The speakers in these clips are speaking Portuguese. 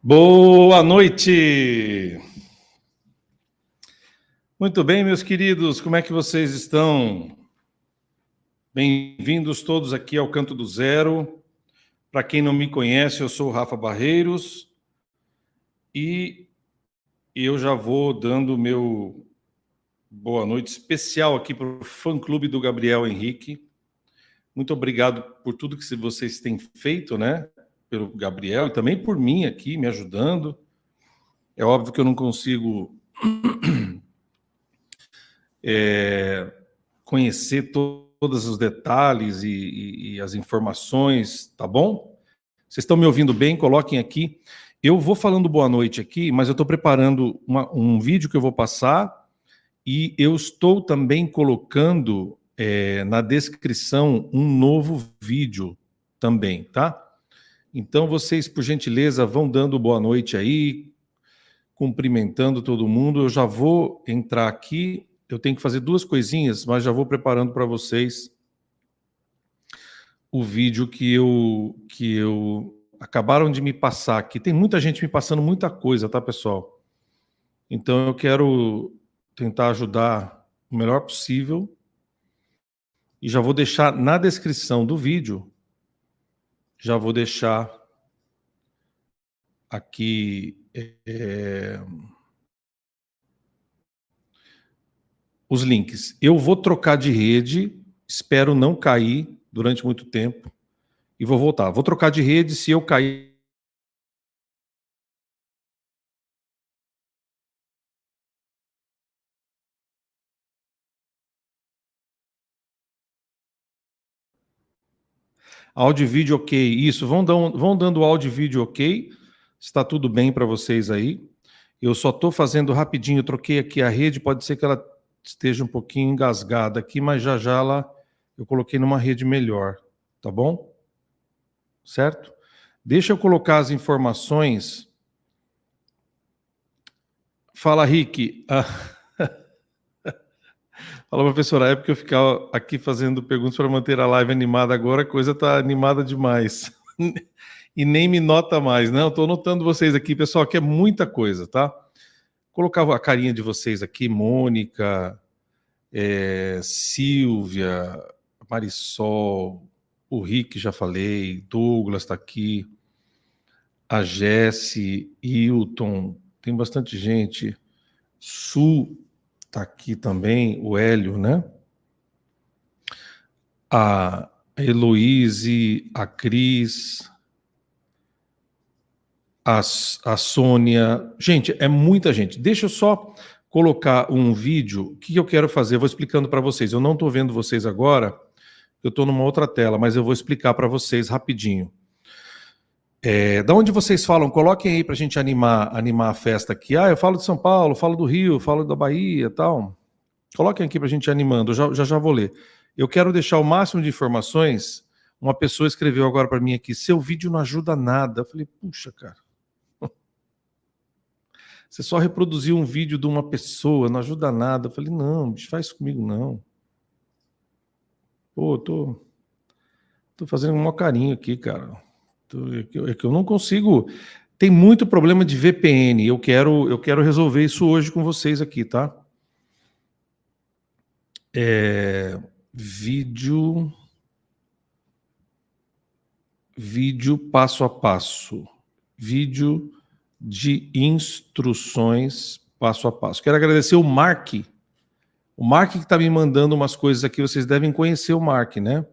Boa noite! Muito bem, meus queridos, como é que vocês estão? Bem-vindos todos aqui ao Canto do Zero. Para quem não me conhece, eu sou o Rafa Barreiros e eu já vou dando o meu boa noite especial aqui para o fã-clube do Gabriel Henrique. Muito obrigado por tudo que vocês têm feito, né? Pelo Gabriel e também por mim aqui, me ajudando. É óbvio que eu não consigo conhecer todos os detalhes e as informações, tá bom? Vocês estão me ouvindo bem? Coloquem aqui. Eu vou falando boa noite aqui, mas eu estou preparando um vídeo que eu vou passar e eu estou também colocando na descrição um novo vídeo também, tá? Então vocês, por gentileza, vão dando boa noite aí, cumprimentando todo mundo. Eu já vou entrar aqui. Eu tenho que fazer duas coisinhas, mas já vou preparando para vocês o vídeo que eu acabaram de me passar aqui. Tem muita gente me passando muita coisa, tá, pessoal? Então eu quero tentar ajudar o melhor possível e já vou deixar na descrição do vídeo, já vou deixar aqui os links. Eu vou trocar de rede, espero não cair durante muito tempo e vou voltar. Vou trocar de rede, se eu cair. Áudio e vídeo ok. Isso, vão dando áudio e vídeo ok. Está tudo bem para vocês aí. Eu só estou fazendo rapidinho, troquei aqui a rede, pode ser que ela esteja um pouquinho engasgada aqui, mas já eu coloquei numa rede melhor, tá bom? Certo? Deixa eu colocar as informações. Fala, Rick. Fala, professora, é porque eu ficar aqui fazendo perguntas para manter a live animada agora, a coisa está animada demais. E nem me nota mais, não? Estou notando vocês aqui, pessoal, que é muita coisa, tá? Colocava a carinha de vocês aqui, Mônica, Silvia, Marisol, o Rick, já falei, Douglas está aqui, a Jesse, Hilton, tem bastante gente, Su está aqui também, o Hélio, né? A Heloíse, a Cris, a Sônia. Gente, é muita gente. Deixa eu só colocar um vídeo. O que eu quero fazer? Eu vou explicando para vocês. Eu não estou vendo vocês agora, eu estou numa outra tela, mas eu vou explicar para vocês rapidinho. Da onde vocês falam? Coloquem aí para a gente animar a festa aqui. Ah, eu falo de São Paulo, falo do Rio, falo da Bahia, tal. Coloquem aqui para a gente ir animando. Já vou ler. Eu quero deixar o máximo de informações. Uma pessoa escreveu agora para mim aqui: seu vídeo não ajuda nada. Eu falei, puxa, cara. Você só reproduziu um vídeo de uma pessoa, não ajuda nada. Eu falei, não, bicho, faz isso comigo, não. Pô, tô fazendo um maior carinho aqui, cara. É que eu não consigo. Tem muito problema de VPN. Eu quero resolver isso hoje com vocês aqui, tá? Vídeo passo a passo. Vídeo de instruções passo a passo. Quero agradecer o Mark. O Mark que está me mandando umas coisas aqui. Vocês devem conhecer o Mark, né?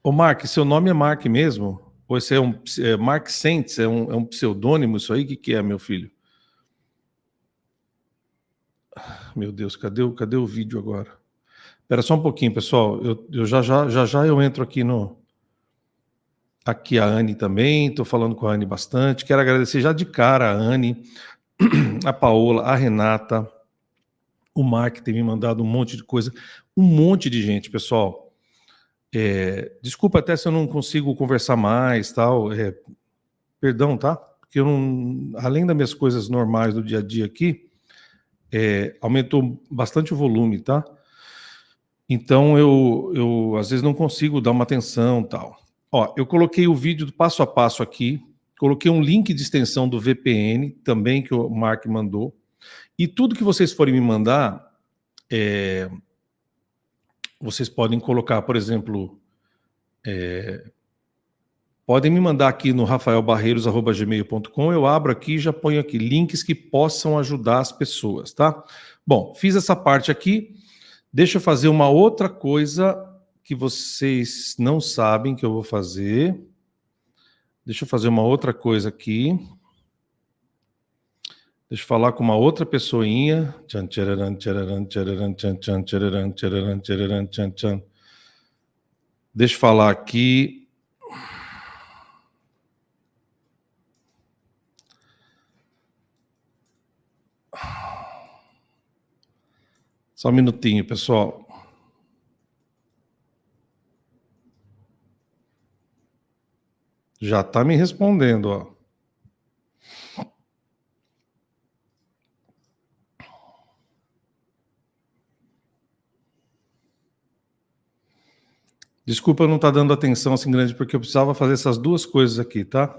Ô, Mark, seu nome é Mark mesmo? Ou esse é Mark Sentes? É um pseudônimo isso aí? O que é, meu filho? Meu Deus, cadê o vídeo agora? Espera só um pouquinho, pessoal. Eu já eu entro aqui Aqui a Anne também, estou falando com a Anne bastante. Quero agradecer já de cara a Anne, a Paola, a Renata, o Mark tem me mandado um monte de coisa. Um monte de gente, pessoal. Desculpa até se eu não consigo conversar mais, tal. Perdão, tá? Porque eu não, além das minhas coisas normais do dia a dia aqui, aumentou bastante o volume, tá? Então eu às vezes não consigo dar uma atenção, tal. Ó, eu coloquei o vídeo do passo a passo aqui, coloquei um link de extensão do VPN também que o Mark mandou, e tudo que vocês forem me mandar, vocês podem colocar, por exemplo, podem me mandar aqui no rafaelbarreiros@gmail.com, eu abro aqui e já ponho aqui links que possam ajudar as pessoas, tá? Bom, fiz essa parte aqui, deixa eu fazer uma outra coisa que vocês não sabem que eu vou fazer. Deixa eu fazer uma outra coisa aqui. Deixa eu falar com uma outra pessoinha. Deixa eu falar aqui. Só um minutinho, pessoal. Já está me respondendo, ó. Desculpa eu não estar dando atenção assim grande, porque eu precisava fazer essas duas coisas aqui, tá?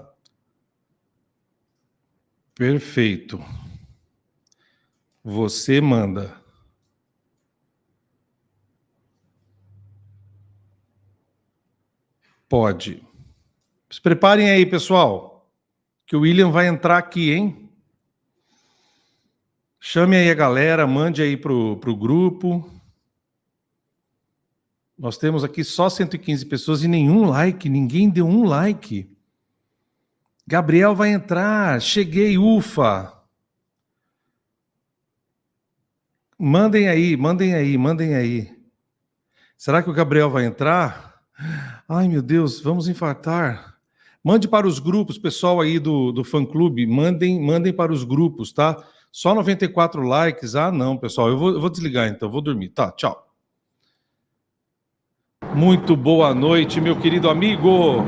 Perfeito. Você manda. Pode. Se preparem aí, pessoal, que o William vai entrar aqui, hein? Chame aí a galera, mande aí pro grupo. Nós temos aqui só 115 pessoas e nenhum like, ninguém deu um like. Gabriel vai entrar, cheguei, ufa. Mandem aí, mandem aí, mandem aí. Será que o Gabriel vai entrar? Ai, meu Deus, vamos infartar. Mande para os grupos, pessoal aí do fã-clube, mandem para os grupos, tá? Só 94 likes, não, pessoal, eu vou desligar então, vou dormir, tá, tchau. Muito boa noite, meu querido amigo.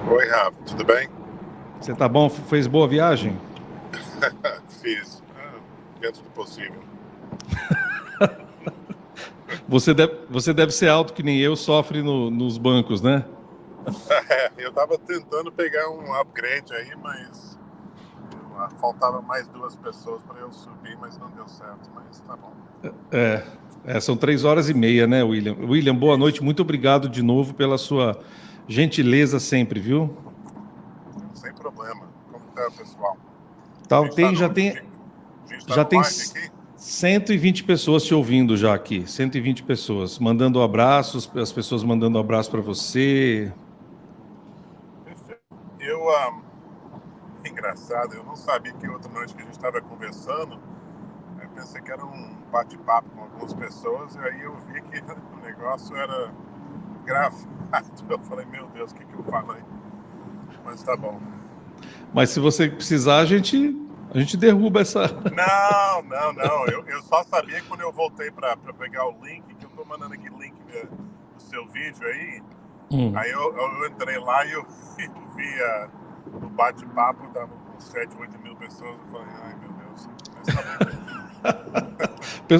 Oi, Rafa, tudo bem? Você tá bom? Fez boa viagem? Fiz, dentro do possível. Você deve ser alto que nem eu, sofre nos bancos, né? Eu tava tentando pegar um upgrade aí, mas faltavam mais 2 pessoas para eu subir, mas não deu certo, mas tá bom. São 3h30, né, William? William, boa noite, muito obrigado de novo pela sua gentileza sempre, viu? Sem problema. Como tá, pessoal? Já tem 120 pessoas te ouvindo já aqui, 120 pessoas, mandando abraços, as pessoas mandando abraço para você. Engraçado, eu não sabia que outra noite que a gente estava conversando, eu pensei que era um bate-papo com algumas pessoas, e aí eu vi que o negócio era gravado. Eu falei, meu Deus, o que eu falei? Mas tá bom. Mas se você precisar, a gente derruba essa... Não. Eu só sabia que quando eu voltei para pegar o link, que eu tô mandando aqui o link do seu vídeo aí, aí eu entrei lá e eu vi o bate-papo, tava com 7, 8 mil pessoas, eu falei, ai meu Deus, mas tá bom.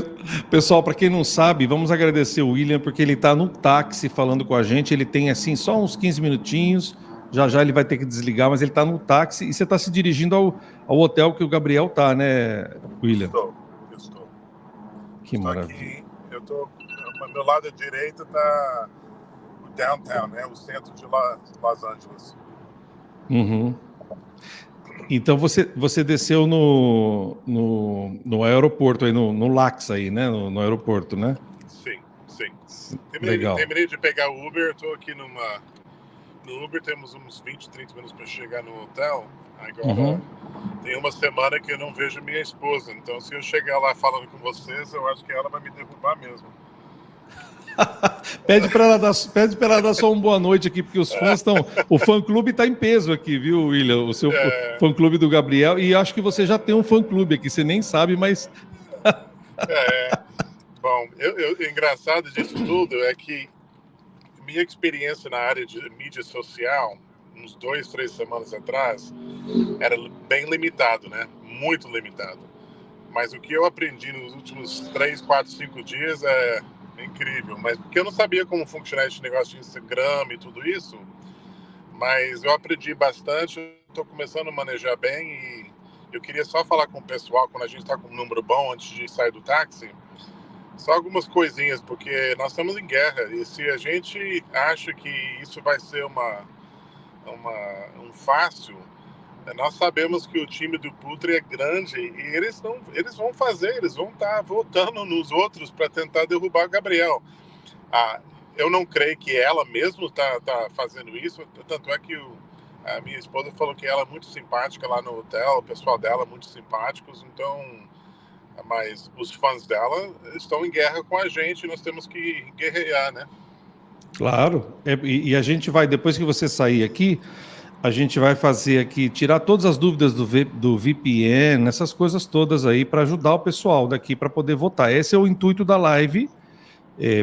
Pessoal, para quem não sabe, vamos agradecer o William, porque ele está no táxi falando com a gente, ele tem assim só uns 15 minutinhos, já ele vai ter que desligar, mas ele está no táxi e você está se dirigindo ao hotel que o Gabriel tá, né, William? Eu estou. Que maravilha. Aqui, meu lado direito tá o downtown, né, o centro de Los Angeles. Uhum. Então você desceu no aeroporto aí, no LAX aí, né? No aeroporto, né? Sim. Legal. Terminei de pegar o Uber, eu tô aqui no Uber, temos uns 20, 30 minutos para chegar no hotel. Agora tem uma semana que eu não vejo minha esposa, então se eu chegar lá falando com vocês, eu acho que ela vai me derrubar mesmo. Pede para ela dar só uma boa noite aqui, porque os fãs estão... O fã-clube está em peso aqui, viu, William? O seu fã-clube do Gabriel. E acho que você já tem um fã-clube aqui, você nem sabe, mas... Bom, engraçado disso tudo é que minha experiência na área de mídia social, uns 2, 3 semanas atrás, era bem limitado, né? Muito limitado. Mas o que eu aprendi nos últimos 3, 4, 5 dias é incrível. Mas porque eu não sabia como funcionar esse negócio de Instagram e tudo isso, Mas eu aprendi bastante, estou começando a manejar bem e eu queria só falar com o pessoal, quando a gente está com um número bom antes de sair do táxi, só algumas coisinhas, porque nós estamos em guerra e se a gente acha que isso vai ser um fácil, nós sabemos que o time do Putre é grande e eles vão estar votando nos outros para tentar derrubar o Gabriel. Eu não creio que ela mesmo tá fazendo isso, tanto é que a minha esposa falou que ela é muito simpática lá no hotel, o pessoal dela é muito simpáticos, então, mas os fãs dela estão em guerra com a gente, nós temos que guerrear, né? Claro, e a gente vai, depois que você sair aqui, a gente vai fazer aqui, tirar todas as dúvidas do VPN, essas coisas todas aí, para ajudar o pessoal daqui para poder votar. Esse é o intuito da live.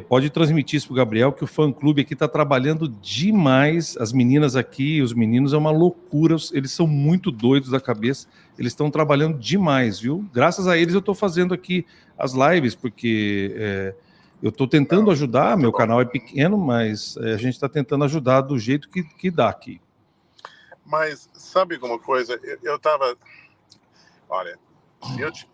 Pode transmitir isso para o Gabriel, que o fã-clube aqui está trabalhando demais. As meninas aqui, os meninos, é uma loucura. Eles são muito doidos da cabeça. Eles estão trabalhando demais, viu? Graças a eles eu estou fazendo aqui as lives, porque eu estou tentando ajudar. Meu canal é pequeno, mas a gente está tentando ajudar do jeito que dá aqui. Mas sabe alguma coisa? Eu estava... Olha,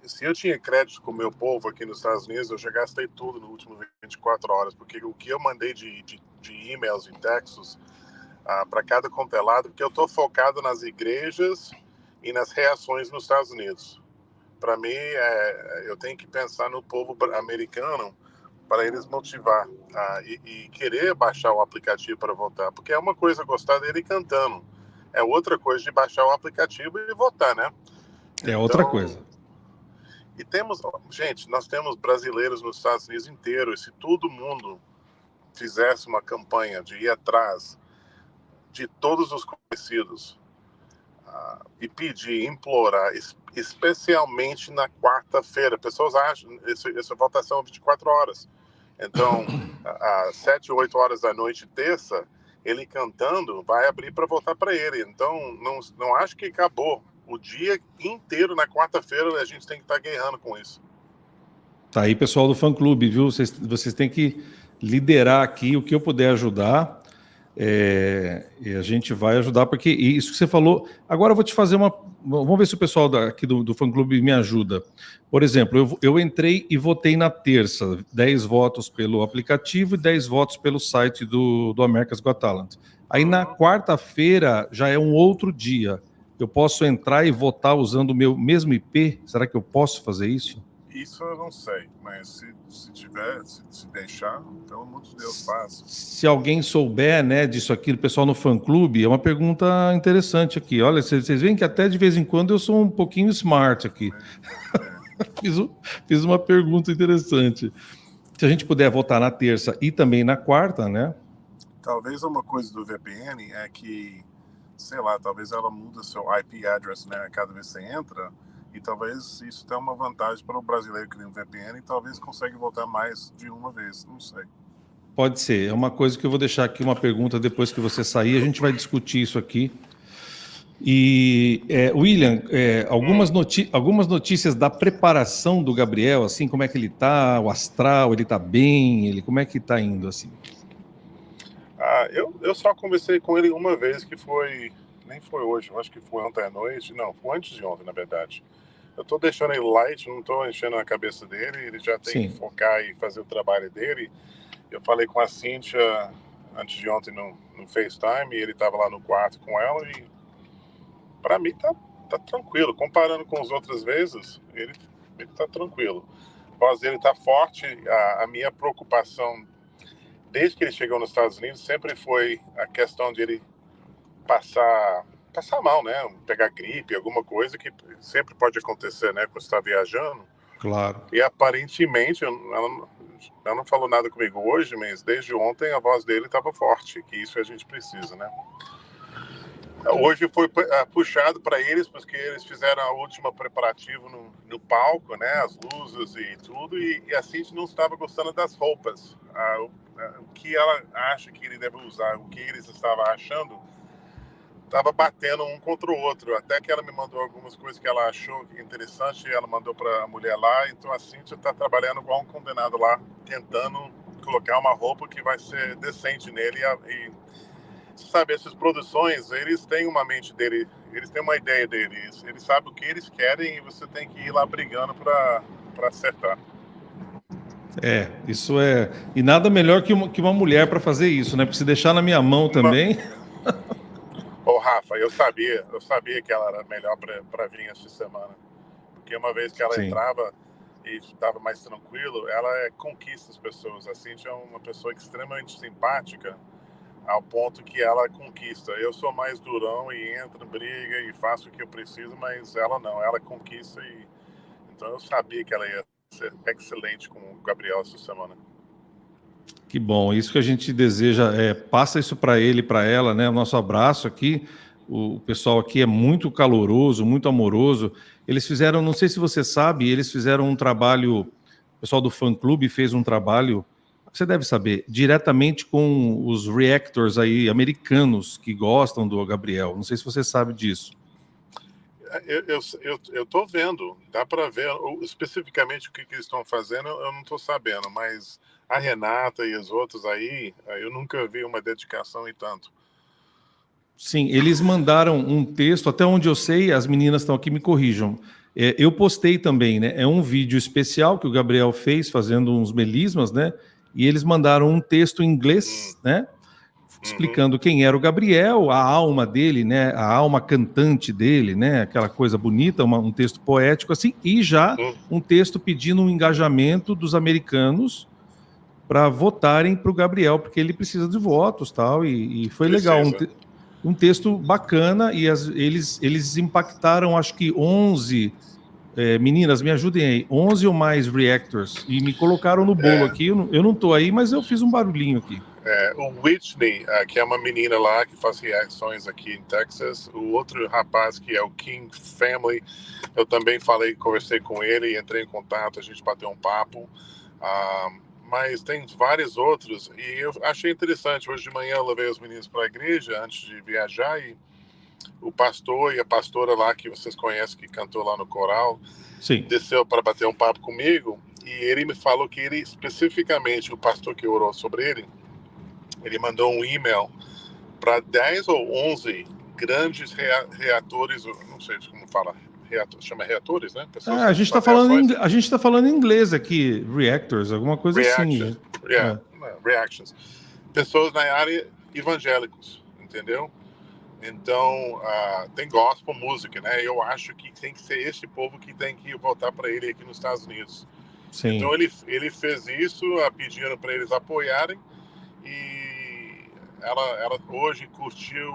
se eu tinha crédito com o meu povo aqui nos Estados Unidos, eu já gastei tudo no último 24 horas, porque o que eu mandei de e-mails e textos para cada contelado, porque eu estou focado nas igrejas e nas reações nos Estados Unidos. Para mim, eu tenho que pensar no povo americano para eles motivar e querer baixar o aplicativo para votar, porque é uma coisa gostar dele cantando, é outra coisa de baixar o aplicativo e votar, né? É outra coisa. E gente, nós temos brasileiros nos Estados Unidos inteiro, e se todo mundo fizesse uma campanha de ir atrás de todos os conhecidos e pedir, implorar, especialmente na quarta-feira, pessoas acham, essa votação é 24 horas, então, às 7, 8 horas da noite, terça, ele cantando vai abrir para votar para ele. Então, não acho que acabou. O dia inteiro, na quarta-feira, a gente tem que estar guerreando com isso. Tá aí, pessoal do fã-clube, viu? Vocês têm que liderar aqui o que eu puder ajudar. E a gente vai ajudar, porque isso que você falou... Agora eu vou te fazer uma... Vamos ver se o pessoal aqui do fã-clube me ajuda. Por exemplo, eu entrei e votei na terça, 10 votos pelo aplicativo e 10 votos pelo site do America's Got Talent. Aí na quarta-feira já é um outro dia. Eu posso entrar e votar usando o meu mesmo IP? Será que eu posso fazer isso? Isso eu não sei, mas se deixar, pelo amor de Deus, faz. Se alguém souber, né, disso aqui, o pessoal no fã-clube, é uma pergunta interessante aqui. Olha, vocês veem que até de vez em quando eu sou um pouquinho smart aqui. Fiz uma pergunta interessante. Se a gente puder votar na terça e também na quarta, né? Talvez uma coisa do VPN é que, sei lá, talvez ela muda seu IP address, né, cada vez que você entra, e talvez isso tenha uma vantagem para o brasileiro que tem um VPN e talvez consiga votar mais de uma vez, não sei. Pode ser, é uma coisa que eu vou deixar aqui, uma pergunta depois que você sair, a gente vai discutir isso aqui. E, William, algumas notícias da preparação do Gabriel, assim, como é que ele tá, o astral, ele tá bem, como é que tá indo, assim? Eu só conversei com ele uma vez, que nem foi hoje, eu acho que foi ontem à noite, não, foi antes de ontem, na verdade. Eu tô deixando ele light, não tô enchendo a cabeça dele, ele já tem que focar e fazer o trabalho dele. Eu falei com a Cíntia antes de ontem no FaceTime, e ele tava lá no quarto com ela, e para mim tá tranquilo. Comparando com as outras vezes, ele tá tranquilo. A voz dele tá forte. A minha preocupação, desde que ele chegou nos Estados Unidos, sempre foi a questão de ele passar mal, né? Pegar gripe, alguma coisa que sempre pode acontecer, né? Quando você está viajando. Claro. E aparentemente, ela não falou nada comigo hoje, mas desde ontem a voz dele estava forte, que isso a gente precisa, né? Hoje foi puxado para eles, porque eles fizeram a última preparativo no palco, né? As luzes e tudo, e a Cindy não estava gostando das roupas. O que ela acha que ele deve usar, o que eles estavam achando, estava batendo um contra o outro. Até que ela me mandou algumas coisas que ela achou interessante, e ela mandou para a mulher lá. Então a Cíntia está trabalhando igual um condenado lá, tentando colocar uma roupa que vai ser decente nele. E sabe, essas produções, eles têm uma mente dele, eles têm uma ideia deles, eles sabem o que eles querem e você tem que ir lá brigando para acertar. Isso é... E nada melhor que uma mulher para fazer isso, né? Porque se deixar na minha mão também... Ô, Rafa, eu sabia que ela era melhor para vir essa semana. Porque uma vez que ela Sim. entrava e estava mais tranquilo, ela conquista as pessoas. A Cíntia é uma pessoa extremamente simpática, ao ponto que ela conquista. Eu sou mais durão e entro, briga e faço o que eu preciso, mas ela não, ela conquista. Então eu sabia que ela ia ser excelente com o Gabriel essa semana. Que bom, isso que a gente deseja, passa isso para ele, para ela, né? O nosso abraço aqui, o pessoal aqui é muito caloroso, muito amoroso. Eles fizeram, não sei se você sabe, eles fizeram um trabalho, o pessoal do fã-clube fez um trabalho, você deve saber, diretamente com os reactors aí americanos que gostam do Gabriel. Não sei se você sabe disso. Eu tô vendo, dá para ver especificamente o que eles estão fazendo, eu não estou sabendo, mas a Renata e os outros aí, eu nunca vi uma dedicação e tanto. Sim, eles mandaram um texto, até onde eu sei, as meninas estão aqui, me corrijam. Eu postei também, né? É um vídeo especial que o Gabriel fez fazendo uns melismas, né? E eles mandaram um texto em inglês, né? Explicando quem era o Gabriel, a alma dele, né? A alma cantante dele, né? Aquela coisa bonita, um texto poético assim, e já um texto pedindo um engajamento dos americanos para votarem para o Gabriel, porque ele precisa de votos, tal. E foi legal, um texto bacana, e eles impactaram, acho que 11 meninas, me ajudem aí, 11 ou mais reactors, e me colocaram no bolo aqui. Eu não tô aí, mas eu fiz um barulhinho aqui. O Whitney, que é uma menina lá que faz reações aqui em Texas, o outro rapaz que é o King Family, eu também conversei com ele, entrei em contato, a gente bateu um papo, mas tem vários outros, e eu achei interessante. Hoje de manhã eu levei os meninos para a igreja antes de viajar, e o pastor e a pastora lá, que vocês conhecem, que cantou lá no coral, sim, desceu para bater um papo comigo, e ele me falou que ele, especificamente, o pastor que orou sobre ele mandou um e-mail para 10 ou 11 grandes reatores, não sei como fala, chama reatores, né? A gente está falando em inglês aqui, reactors, alguma coisa assim. Reactions. Pessoas na área evangélicos, entendeu? Então, tem gospel music, né? Eu acho que tem que ser esse povo que tem que votar para ele aqui nos Estados Unidos. Sim. Então, ele fez isso, pedindo para eles apoiarem, e ela hoje curtiu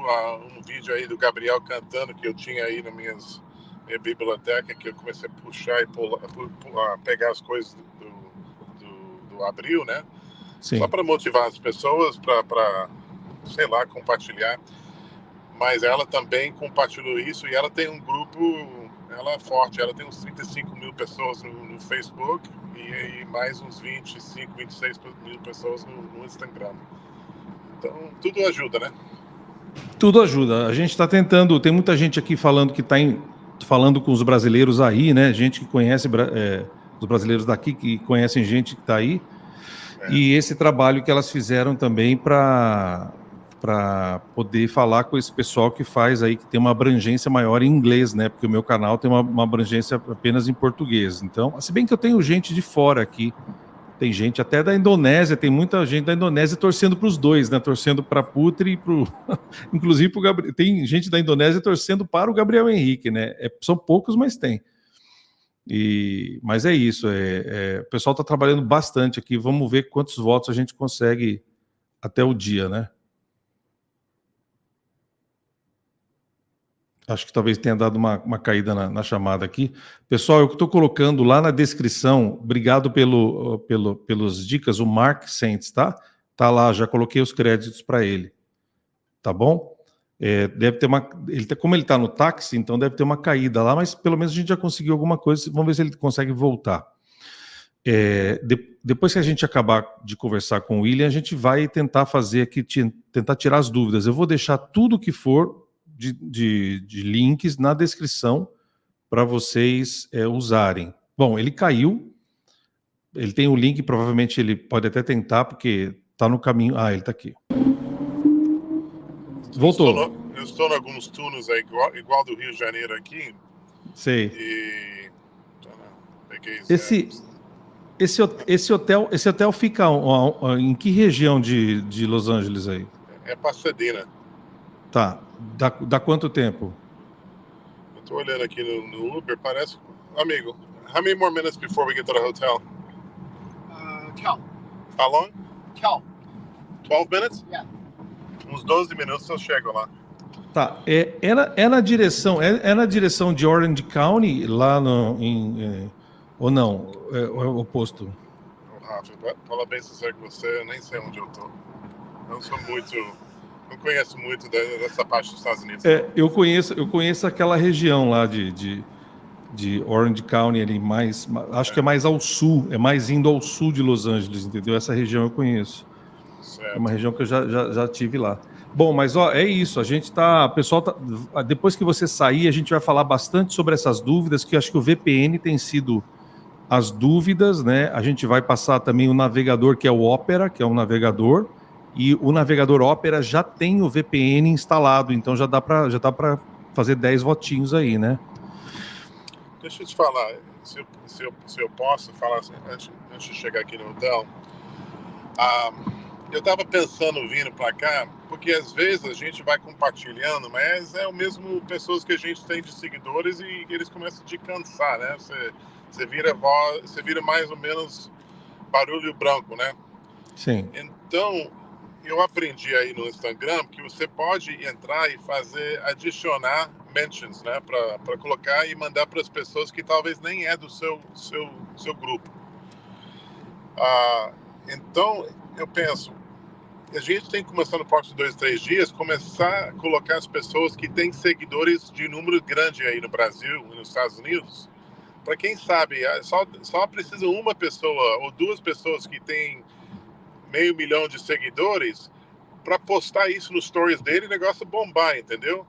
um vídeo aí do Gabriel cantando, que eu tinha aí na minha biblioteca, que eu comecei a puxar e pegar as coisas do Abril, né? Sim. Só para motivar as pessoas, para, sei lá, compartilhar. Mas ela também compartilhou isso, e ela tem um grupo, ela é forte, ela tem uns 35 mil pessoas no Facebook e mais uns 25, 26 mil pessoas no Instagram. Então, tudo ajuda, né? Tudo ajuda. A gente está tentando, tem muita gente aqui falando que está falando com os brasileiros aí, né? Gente que conhece, os brasileiros daqui que conhecem gente que está aí. E esse trabalho que elas fizeram também para poder falar com esse pessoal que faz aí, que tem uma abrangência maior em inglês, né? Porque o meu canal tem uma abrangência apenas em português. Então, se bem que eu tenho gente de fora aqui, tem gente até da Indonésia, tem muita gente da Indonésia torcendo para os dois, né? Torcendo para Putri e para inclusive para o Gabriel. Tem gente da Indonésia torcendo para o Gabriel Henrique, né? São poucos, mas tem. Mas é isso, o pessoal está trabalhando bastante aqui. Vamos ver quantos votos a gente consegue até o dia, né? Acho que talvez tenha dado uma caída na chamada aqui. Pessoal, eu estou colocando lá na descrição, obrigado pelos dicas, o Mark Saints, tá? Tá lá, já coloquei os créditos para ele. Tá bom? Deve ter como ele está no táxi, então deve ter uma caída lá, mas pelo menos a gente já conseguiu alguma coisa. Vamos ver se ele consegue voltar. Depois que a gente acabar de conversar com o William, a gente vai tentar fazer aqui, tentar tirar as dúvidas. Eu vou deixar tudo que for de links na descrição para vocês usarem. Bom, ele caiu, ele tem o link, provavelmente ele pode até tentar, porque está no caminho. Ele está aqui. Voltou. Eu estou em alguns túneis aí, igual do Rio de Janeiro aqui. Sei. E peguei esse hotel fica em que região de Los Angeles aí? É Pasadena. Tá. Dá quanto tempo? Eu tô olhando aqui no Uber, parece... Amigo, how many more minutes before we get to the hotel? 12. How long? 12. 12 minutes? Yeah. Uns 12 minutos eu chego lá. Tá. É na direção de Orange County, lá ou não? É o oposto? Rafa, fala bem sincero com você, eu nem sei onde eu tô. Não conheço muito dessa parte dos Estados Unidos. Eu conheço aquela região lá de Orange County, ali acho que é mais ao sul, é mais indo ao sul de Los Angeles, entendeu? Essa região eu conheço. Certo. É uma região que eu já tive lá. Bom, mas é isso, pessoal depois que você sair, a gente vai falar bastante sobre essas dúvidas, que eu acho que o VPN tem sido as dúvidas, né? A gente vai passar também o navegador, que é o Opera, que é um navegador, e o navegador Opera já tem o VPN instalado, então já dá para fazer 10 votinhos aí, né? Deixa eu te falar, se eu posso falar assim, antes de chegar aqui no hotel, eu estava pensando vindo para cá, porque às vezes a gente vai compartilhando, mas é o mesmo pessoas que a gente tem de seguidores e eles começam a te cansar, né? Você vira mais ou menos barulho branco, né? Sim. Então, eu aprendi aí no Instagram que você pode entrar e adicionar mentions, né? Para colocar e mandar para as pessoas que talvez nem é do seu grupo. Então, eu penso, a gente tem que começar no próximo 2, 3 dias, começar a colocar as pessoas que têm seguidores de número grande aí no Brasil e nos Estados Unidos. Para quem sabe, só precisa uma pessoa ou duas pessoas que têm 500 mil de seguidores para postar isso nos stories dele e o negócio bombar, entendeu?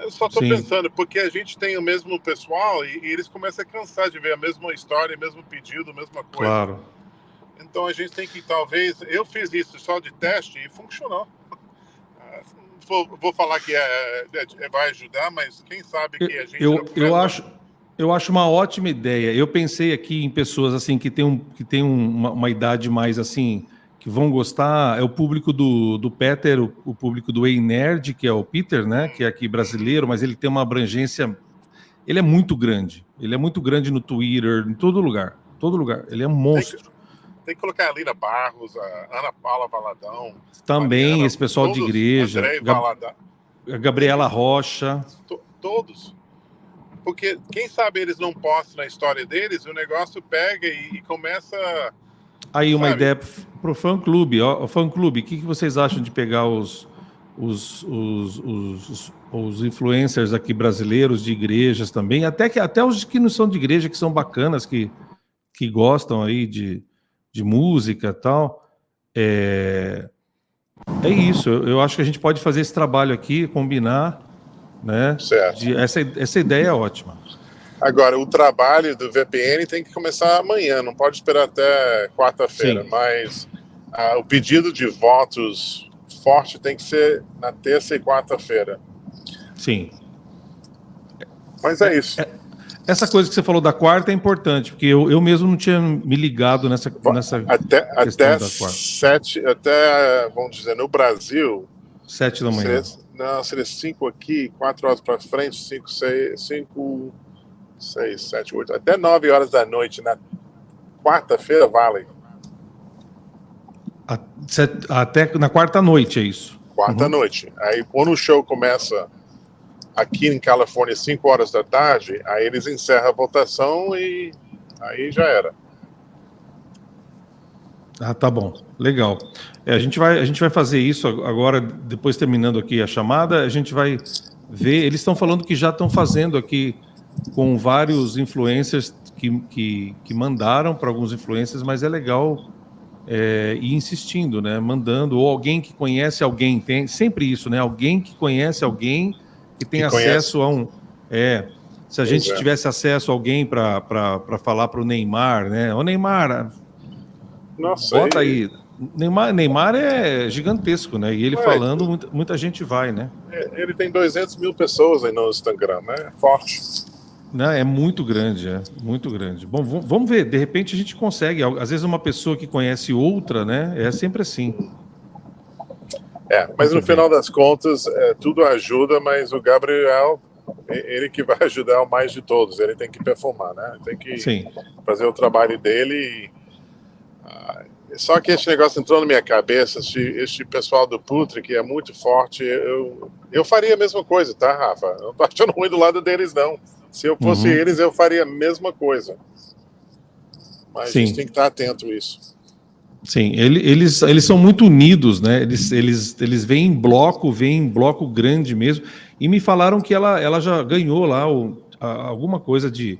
Eu só estou pensando, porque a gente tem o mesmo pessoal e eles começam a cansar de ver a mesma história, o mesmo pedido, a mesma coisa. Claro. Então a gente tem que, talvez... Eu fiz isso só de teste e funcionou. Vou falar que vai ajudar, mas quem sabe que a gente... Eu acho uma ótima ideia. Eu pensei aqui em pessoas assim que tem uma idade mais assim, que vão gostar. É o público do Peter, o público do Ei Nerd, que é o Peter, né? Que é aqui brasileiro, mas ele tem uma abrangência... Ele é muito grande. Ele é muito grande no Twitter, em todo lugar. Todo lugar. Ele é um monstro. Tem que colocar a Lina Barros, a Ana Paula Valadão. Também, Mariana, esse pessoal de igreja. A Gabriela Rocha. Todos. Porque, quem sabe, eles não postam na história deles, o negócio pega e começa... Aí, uma ideia para o fã-clube. O fã-clube, o que vocês acham de pegar os influencers aqui brasileiros de igrejas também, até os que não são de igreja, que são bacanas, que gostam aí de música e tal. É isso, eu acho que a gente pode fazer esse trabalho aqui, combinar, né? Certo. Essa ideia é ótima. Agora, o trabalho do VPN tem que começar amanhã, não pode esperar até quarta-feira, mas o pedido de votos forte tem que ser na terça e quarta-feira. Sim. Mas é isso. Essa coisa que você falou da quarta é importante, porque eu mesmo não tinha me ligado nessa até 7, vamos dizer, no Brasil... 7 da manhã. Seria 5 aqui, 4 horas para frente, 5, 6, 7, 8, até 9 horas da noite na quarta-feira vale. Até na quarta-noite, é isso? Quarta-noite. Aí, quando o show começa aqui em Califórnia, 5 horas da tarde, aí eles encerram a votação e aí já era. Tá bom. Legal. A gente vai fazer isso agora, depois terminando aqui a chamada, a gente vai ver, eles estão falando que já estão fazendo aqui com vários influencers que mandaram para alguns influencers, mas é legal ir insistindo, né? Mandando, ou alguém que conhece alguém, tem sempre isso, né? Alguém que conhece alguém que tem acesso a um... se a gente tivesse acesso a alguém para falar para o Neymar, né? Ô Neymar, nossa, bota aí Neymar é gigantesco, né? E ele falando, muita gente vai, né? Ele tem 200 mil pessoas aí no Instagram, né? É forte. Não, é muito grande, muito grande. Bom, vamos ver, de repente a gente consegue. Às vezes uma pessoa que conhece outra, né? É sempre assim. Mas no final das contas, tudo ajuda, mas o Gabriel, ele que vai ajudar o mais de todos. Ele tem que performar, né? Tem que fazer o trabalho dele. Só que esse negócio entrou na minha cabeça, este pessoal do Putre, que é muito forte, eu faria a mesma coisa, tá, Rafa? Eu não tô achando ruim do lado deles, não. Se eu fosse eles, eu faria a mesma coisa. Mas a gente tem que estar atento a isso. Sim, eles são muito unidos, né? Eles vêm em bloco grande mesmo. E me falaram que ela já ganhou lá alguma coisa de...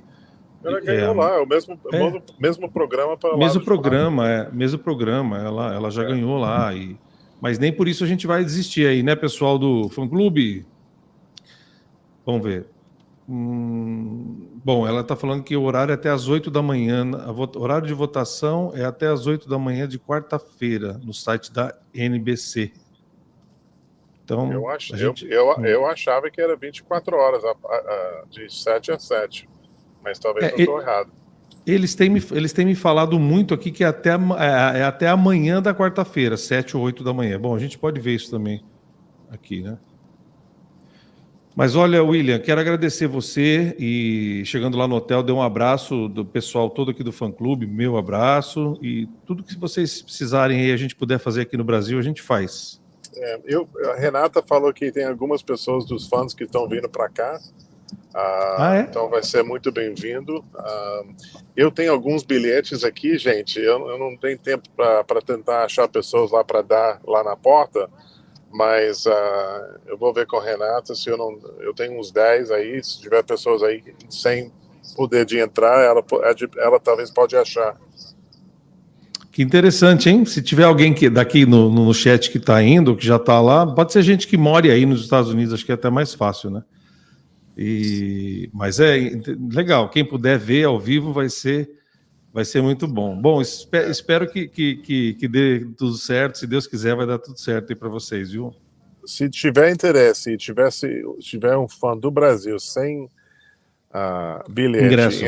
Ela ganhou lá, é o mesmo programa para lá. Mesmo programa, ela já ganhou lá. Mas nem por isso a gente vai desistir aí, né, pessoal do fã-clube? Vamos ver. Bom, ela está falando que o horário é até às 8 da manhã. O horário de votação é até às 8 da manhã de quarta-feira, no site da NBC. Então, eu achava que era 24 horas, de 7 a 7. Mas talvez eu estou errado. Eles têm me falado muito aqui que é até amanhã da quarta-feira, 7 ou 8 da manhã. Bom, a gente pode ver isso também aqui, né? Mas olha, William, quero agradecer você e chegando lá no hotel, dê um abraço do pessoal todo aqui do fã-clube, meu abraço, e tudo que vocês precisarem aí, a gente puder fazer aqui no Brasil, a gente faz. A Renata falou que tem algumas pessoas dos fãs que estão vindo para cá. Então vai ser muito bem-vindo. Eu tenho alguns bilhetes aqui, gente. Eu não tenho tempo para tentar achar pessoas lá para dar lá na porta, mas eu vou ver com a Renata se eu tenho uns 10 aí. Se tiver pessoas aí sem poder de entrar, ela talvez pode achar. Que interessante, hein? Se tiver alguém daqui no chat que está indo, que já está lá, pode ser gente que mora aí nos Estados Unidos, acho que é até mais fácil, né? Mas é legal, quem puder ver ao vivo vai ser muito bom. Bom, espero que dê tudo certo, se Deus quiser vai dar tudo certo aí para vocês, viu? Se tiver interesse e tiver um fã do Brasil sem bilhete,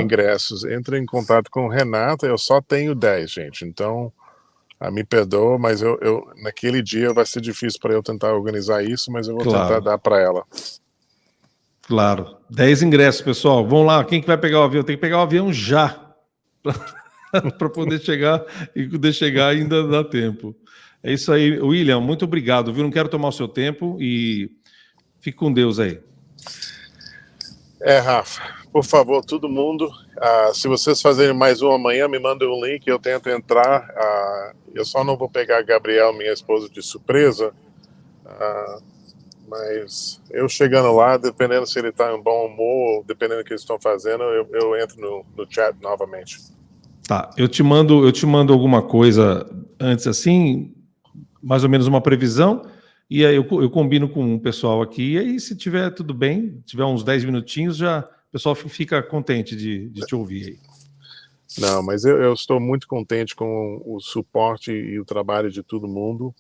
ingressos, entre em contato com o Renata, eu só tenho 10, gente, então me perdoa, mas eu naquele dia vai ser difícil para eu tentar organizar isso, mas eu vou tentar dar para ela. Claro. 10 ingressos, pessoal. Vamos lá. Quem que vai pegar o avião? Tem que pegar o avião já. Para poder chegar e poder chegar ainda dá tempo. É isso aí, William. Muito obrigado, viu? Não quero tomar o seu tempo e fique com Deus aí. Rafa, por favor, todo mundo, se vocês fazerem mais um amanhã, me mandem um link, eu tento entrar. Eu só não vou pegar a Gabriel, minha esposa, de surpresa. Mas eu chegando lá, dependendo se ele está em bom humor, dependendo do que eles estão fazendo, eu entro no chat novamente. Tá, eu te mando alguma coisa antes assim, mais ou menos uma previsão, e aí eu combino com o pessoal aqui, e aí se tiver tudo bem, tiver uns 10 minutinhos, já o pessoal fica contente de te ouvir aí. Não, mas eu estou muito contente com o suporte e o trabalho de todo mundo.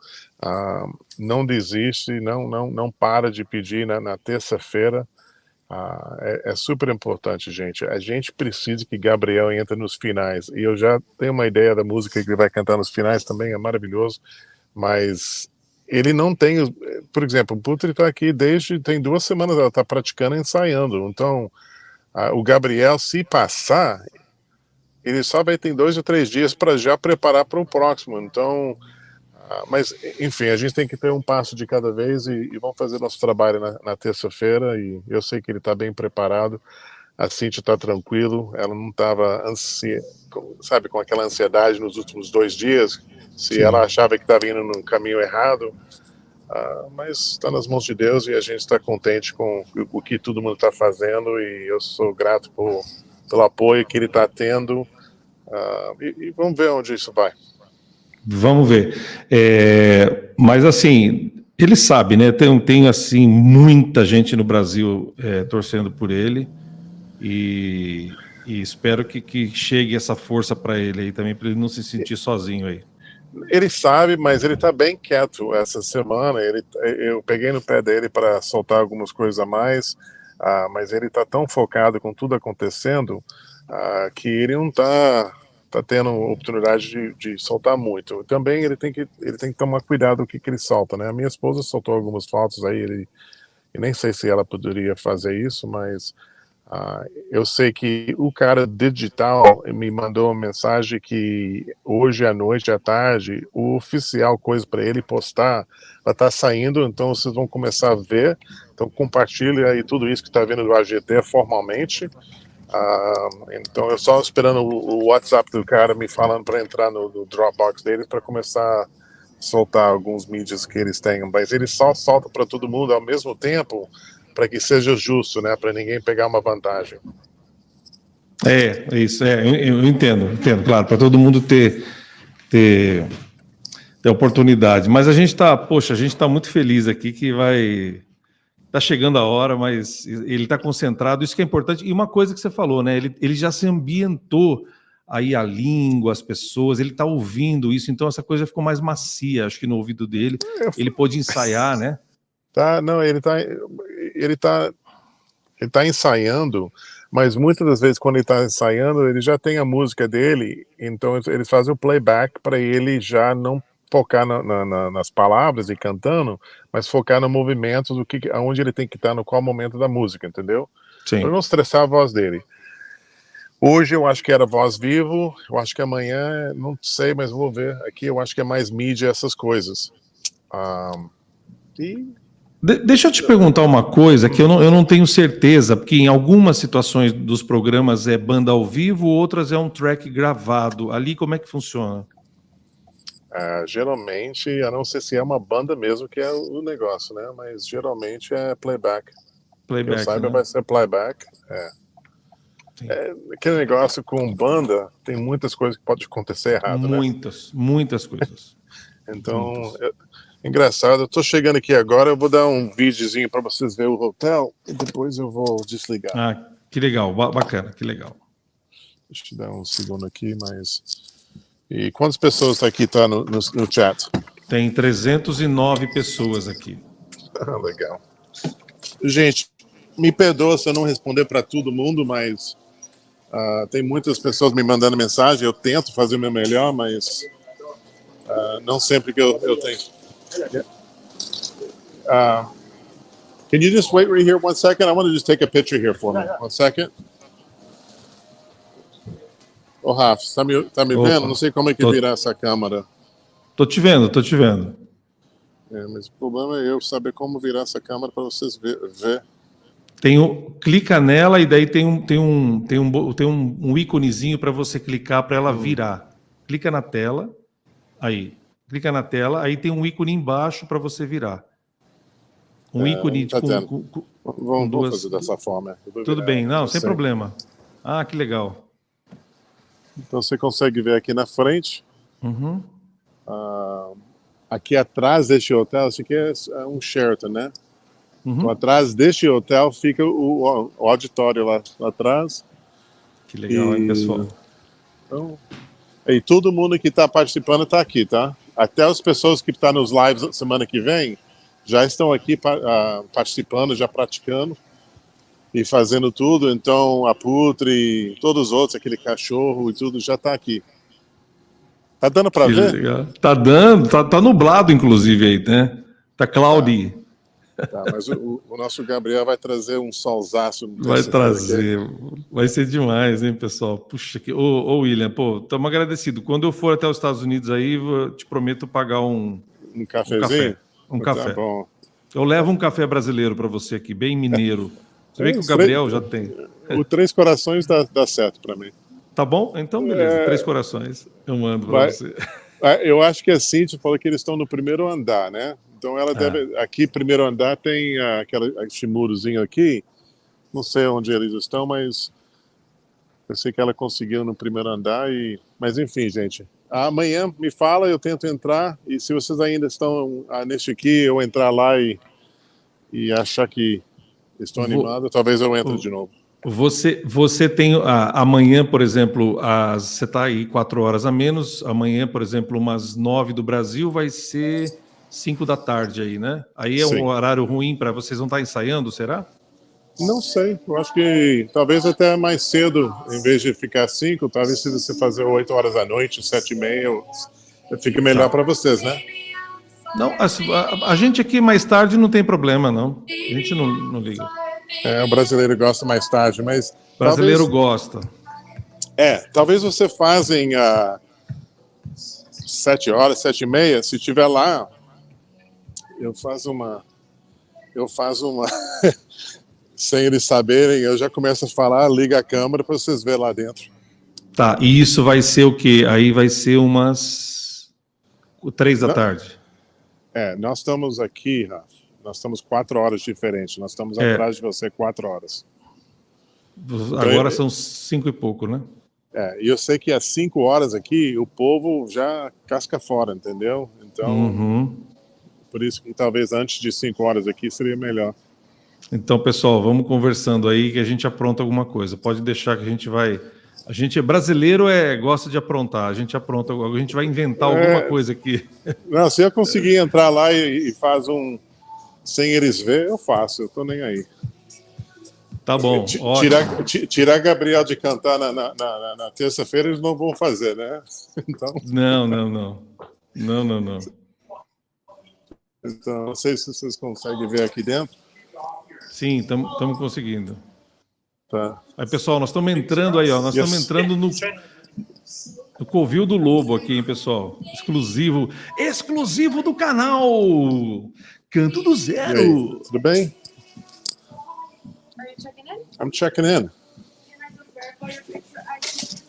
Não desiste, não para de pedir na terça-feira. É super importante, gente. A gente precisa que Gabriel entre nos finais. E eu já tenho uma ideia da música que ele vai cantar nos finais também, é maravilhoso. Mas ele não tem... Por exemplo, o Putre está aqui tem 2 semanas, ela está praticando e ensaiando. Então, o Gabriel, se passar... ele só vai ter 2 ou 3 dias para já preparar para o próximo. Então, mas, enfim, a gente tem que ter um passo de cada vez e vamos fazer nosso trabalho na terça-feira. E eu sei que ele está bem preparado. A Cíntia está tranquilo. Ela não estava, com aquela ansiedade nos últimos 2 dias. Se ela achava que estava indo no caminho errado. Mas está nas mãos de Deus e a gente está contente com o que todo mundo está fazendo. E eu sou grato pelo apoio que ele está tendo. E vamos ver onde isso vai. Vamos ver. Mas assim, ele sabe, né? Tem assim, muita gente no Brasil torcendo por ele e espero que chegue essa força para ele aí também, para ele não se sentir sozinho aí. Ele sabe, mas ele tá bem quieto essa semana. Eu peguei no pé dele para soltar algumas coisas a mais, mas ele tá tão focado com tudo acontecendo que ele não tá tendo oportunidade de soltar muito. Também ele tem que tomar cuidado com o que ele solta, né? A minha esposa soltou algumas fotos aí, e nem sei se ela poderia fazer isso, mas eu sei que o cara digital me mandou uma mensagem que hoje à noite, à tarde, o oficial coisa para ele postar vai estar saindo, então vocês vão começar a ver. Então compartilha aí tudo isso que está vindo do AGT formalmente. Então eu só esperando o WhatsApp do cara me falando para entrar no Dropbox dele para começar a soltar alguns mídias que eles têm, mas ele só solta para todo mundo ao mesmo tempo, para que seja justo, né? Para ninguém pegar uma vantagem. Isso, eu entendo, claro, para todo mundo ter oportunidade. Mas a gente está muito feliz aqui que tá chegando a hora, mas ele está concentrado, isso que é importante. E uma coisa que você falou, né? Ele já se ambientou aí a língua, as pessoas, ele está ouvindo isso, então essa coisa ficou mais macia, acho que no ouvido dele. Ele pôde ensaiar, né? Não, ele tá ensaiando, mas muitas das vezes quando ele está ensaiando, ele já tem a música dele, então eles fazem o playback para ele já não focar nas palavras e cantando, mas focar no movimento aonde ele tem que estar, no qual momento da música, entendeu? Sim. Para não estressar a voz dele. Hoje eu acho que era voz vivo, eu acho que amanhã, não sei, mas vou ver. Aqui eu acho que é mais mídia, essas coisas. Deixa eu te perguntar uma coisa que eu não tenho certeza, porque em algumas situações dos programas é banda ao vivo, outras é um track gravado. Ali como é que funciona? Geralmente, eu não sei se é uma banda mesmo que é o negócio, né? Mas geralmente é playback. Playback, que eu saiba, né? vai ser playback. Aquele negócio com banda, tem muitas coisas que podem acontecer errado, né? Muitas coisas. Então, engraçado, eu tô chegando aqui agora, eu vou dar um videozinho para vocês verem o hotel e depois eu vou desligar. Que legal, bacana, que legal. Deixa eu dar um segundo aqui, mas... E quantas pessoas aqui tá no chat? Tem 309 pessoas aqui. Legal. Gente, me perdoa se eu não responder para todo mundo, mas tem muitas pessoas me mandando mensagem, eu tento fazer o meu melhor, mas não sempre que eu tenho. Can you just wait right here 1 second? I want to just take a picture here for me. 1 second. Ô, Rafa, tá me vendo? Não sei como é que virar essa câmera. Tô te vendo. Mas o problema é eu saber como virar essa câmera para vocês ver. Clica nela e daí tem um íconezinho para você clicar para ela virar. Clica na tela, aí tem um ícone embaixo para você virar. Um ícone Vamos fazer dessa forma. Tudo bem, não, sem problema. Que legal. Então você consegue ver aqui na frente. Aqui atrás deste hotel, isso aqui é um Sheraton, né? Então, atrás deste hotel fica o auditório lá atrás. Que legal, hein, pessoal? Então, e todo mundo que está participando está aqui, tá? Até as pessoas que estão nos lives semana que vem já estão aqui participando, já praticando e fazendo tudo. Então, a Putre, todos os outros, aquele cachorro e tudo, já está aqui. Tá dando para ver? Legal. Tá dando, tá nublado, inclusive, aí, né? Tá cloudy. Mas o nosso Gabriel vai trazer um solzaço. Vai ser demais, hein, pessoal? Puxa, ô William, estamos agradecidos. Quando eu for até os Estados Unidos aí, eu te prometo pagar um cafezinho? Um café. Tá bom. Eu levo um café brasileiro para você aqui, bem mineiro. Você vê que o Gabriel já tem. O Três Corações dá certo para mim. Tá bom? Então, beleza. 3 corações. Eu mando para você. Eu acho que a Cintia falou que eles estão no primeiro andar, né? Então ela deve... Aqui, primeiro aquele murozinho aqui. Não sei onde eles estão, mas... Eu sei que ela conseguiu no primeiro andar. Mas enfim, gente. Amanhã me fala, eu tento entrar. E se vocês ainda estão neste aqui, eu entrar lá e achar que estou animado, talvez eu entre de novo. Você tem amanhã, por exemplo, você está aí 4 horas a menos. Amanhã, por exemplo, umas 9 do Brasil, vai ser 5 da tarde aí, né? Aí é um horário ruim para vocês não estar ensaiando, será? Não sei, eu acho que talvez até mais cedo, em vez de ficar 5, talvez se você fazer 8 horas da noite, 7h30, fique melhor para vocês, né? Não, a gente aqui mais tarde não tem problema, não. A gente não liga. O brasileiro gosta mais tarde, mas... O brasileiro gosta. Talvez você fazem 7 horas, 7h30, se estiver lá, eu faço uma sem eles saberem, eu já começo a falar, liga a câmera para vocês verem lá dentro. Tá, e isso vai ser o quê? Aí vai ser umas 3 da tarde. Nós estamos aqui, Rafa, nós estamos 4 horas diferentes, nós estamos atrás de você 4 horas. Agora são 5 e pouco, né? E eu sei que às 5 horas aqui, o povo já casca fora, entendeu? Então, por isso que talvez antes de 5 horas aqui seria melhor. Então, pessoal, vamos conversando aí que a gente apronta alguma coisa. Pode deixar que a gente vai... A gente é brasileiro, gosta de aprontar. A gente apronta, a gente vai inventar alguma coisa aqui. Não, se eu conseguir entrar lá e faz sem eles ver, eu faço. Eu tô nem aí. Tá bom. Tirar Gabriel de cantar na terça-feira, eles não vão fazer, né? Então... Não. Então, não sei se vocês conseguem ver aqui dentro. Sim, estamos conseguindo. Tá. Aí, pessoal, nós estamos entrando aí, ó. Nós estamos entrando no Covil do Lobo aqui, hein, pessoal? Exclusivo do canal Canto do Zero. Tudo bem? Are you checking in? I'm checking in. Can I just verify your picture ID?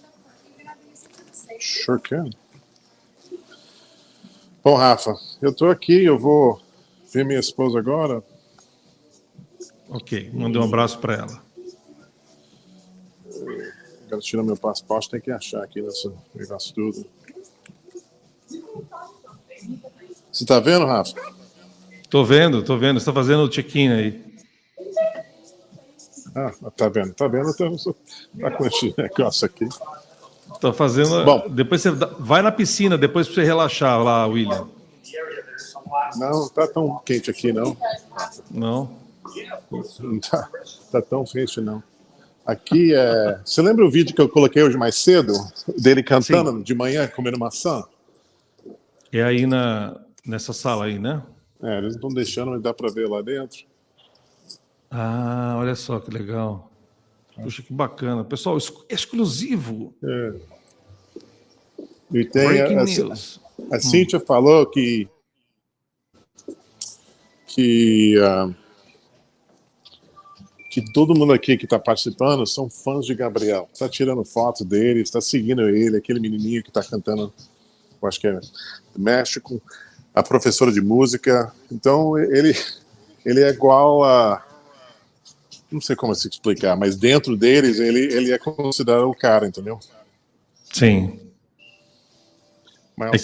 You're gonna be using the same. Sure can. Bom, Rafa, eu tô aqui, eu vou ver minha esposa agora. Ok, mandei um abraço para ela. Quero tirar meu passaporte, tem que achar aqui nesse negócio tudo. Você tá vendo, Rafa? Tô vendo. Você está fazendo o check-in aí. Tá vendo, tá com esse negócio aqui. Tá fazendo... Bom, depois você vai na piscina, depois para você relaxar lá, William. Não tá tão quente aqui, não. Não? Não tá tão quente, não. Aqui Você lembra o vídeo que eu coloquei hoje mais cedo? Dele cantando Sim. De manhã, comendo maçã? É aí nessa sala aí, né? Eles não estão deixando, mas dá para ver lá dentro. Olha só que legal. Puxa, que bacana. Pessoal, exclusivo. E tem a Cíntia falou que todo mundo aqui que está participando são fãs de Gabriel. Está tirando foto dele, está seguindo ele, aquele menininho que está cantando, eu acho que é do México, a professora de música. Então, ele é igual a... Não sei como se explicar, mas dentro deles, ele é considerado o cara, entendeu? Sim.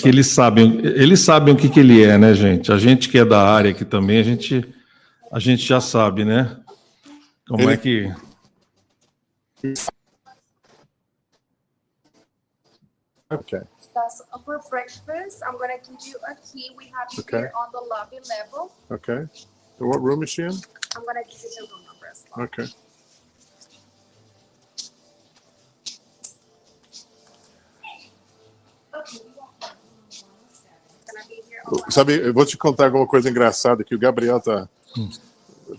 Que eles sabem o que ele é, né, gente? A gente que é da área aqui também, a gente já sabe, né? Como é que... Okay. For breakfast, I'm going to give you a key. We have you here on the lobby level. Okay. So what room is she in? I'm going to give you the room number as well. Okay. Sabe, eu vou te contar alguma coisa engraçada que o Gabriel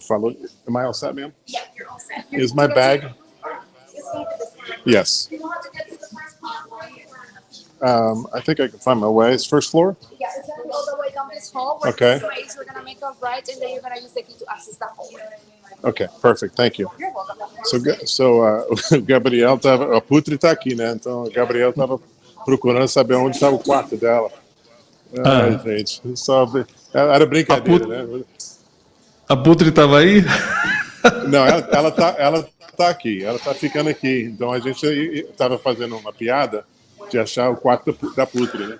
falou. Am I all set, ma'am? Yeah, you're all set. Is my bag? Yes. I think I can find my way. It's first floor? Yeah, it's going to be all the way down this hall. Okay. We're going to make a right, and then you're going to use the key to access the hallway. Okay, perfect. Thank you. You're welcome. O Gabriel a Putri tá aqui, né? Então, o Gabriel estava procurando saber onde estava o quarto dela. Ai, gente, era brincadeira, né? A Putri estava aí? Não, ela tá aqui, ela tá ficando aqui. Então a gente estava fazendo uma piada de achar o quarto da Putri, né?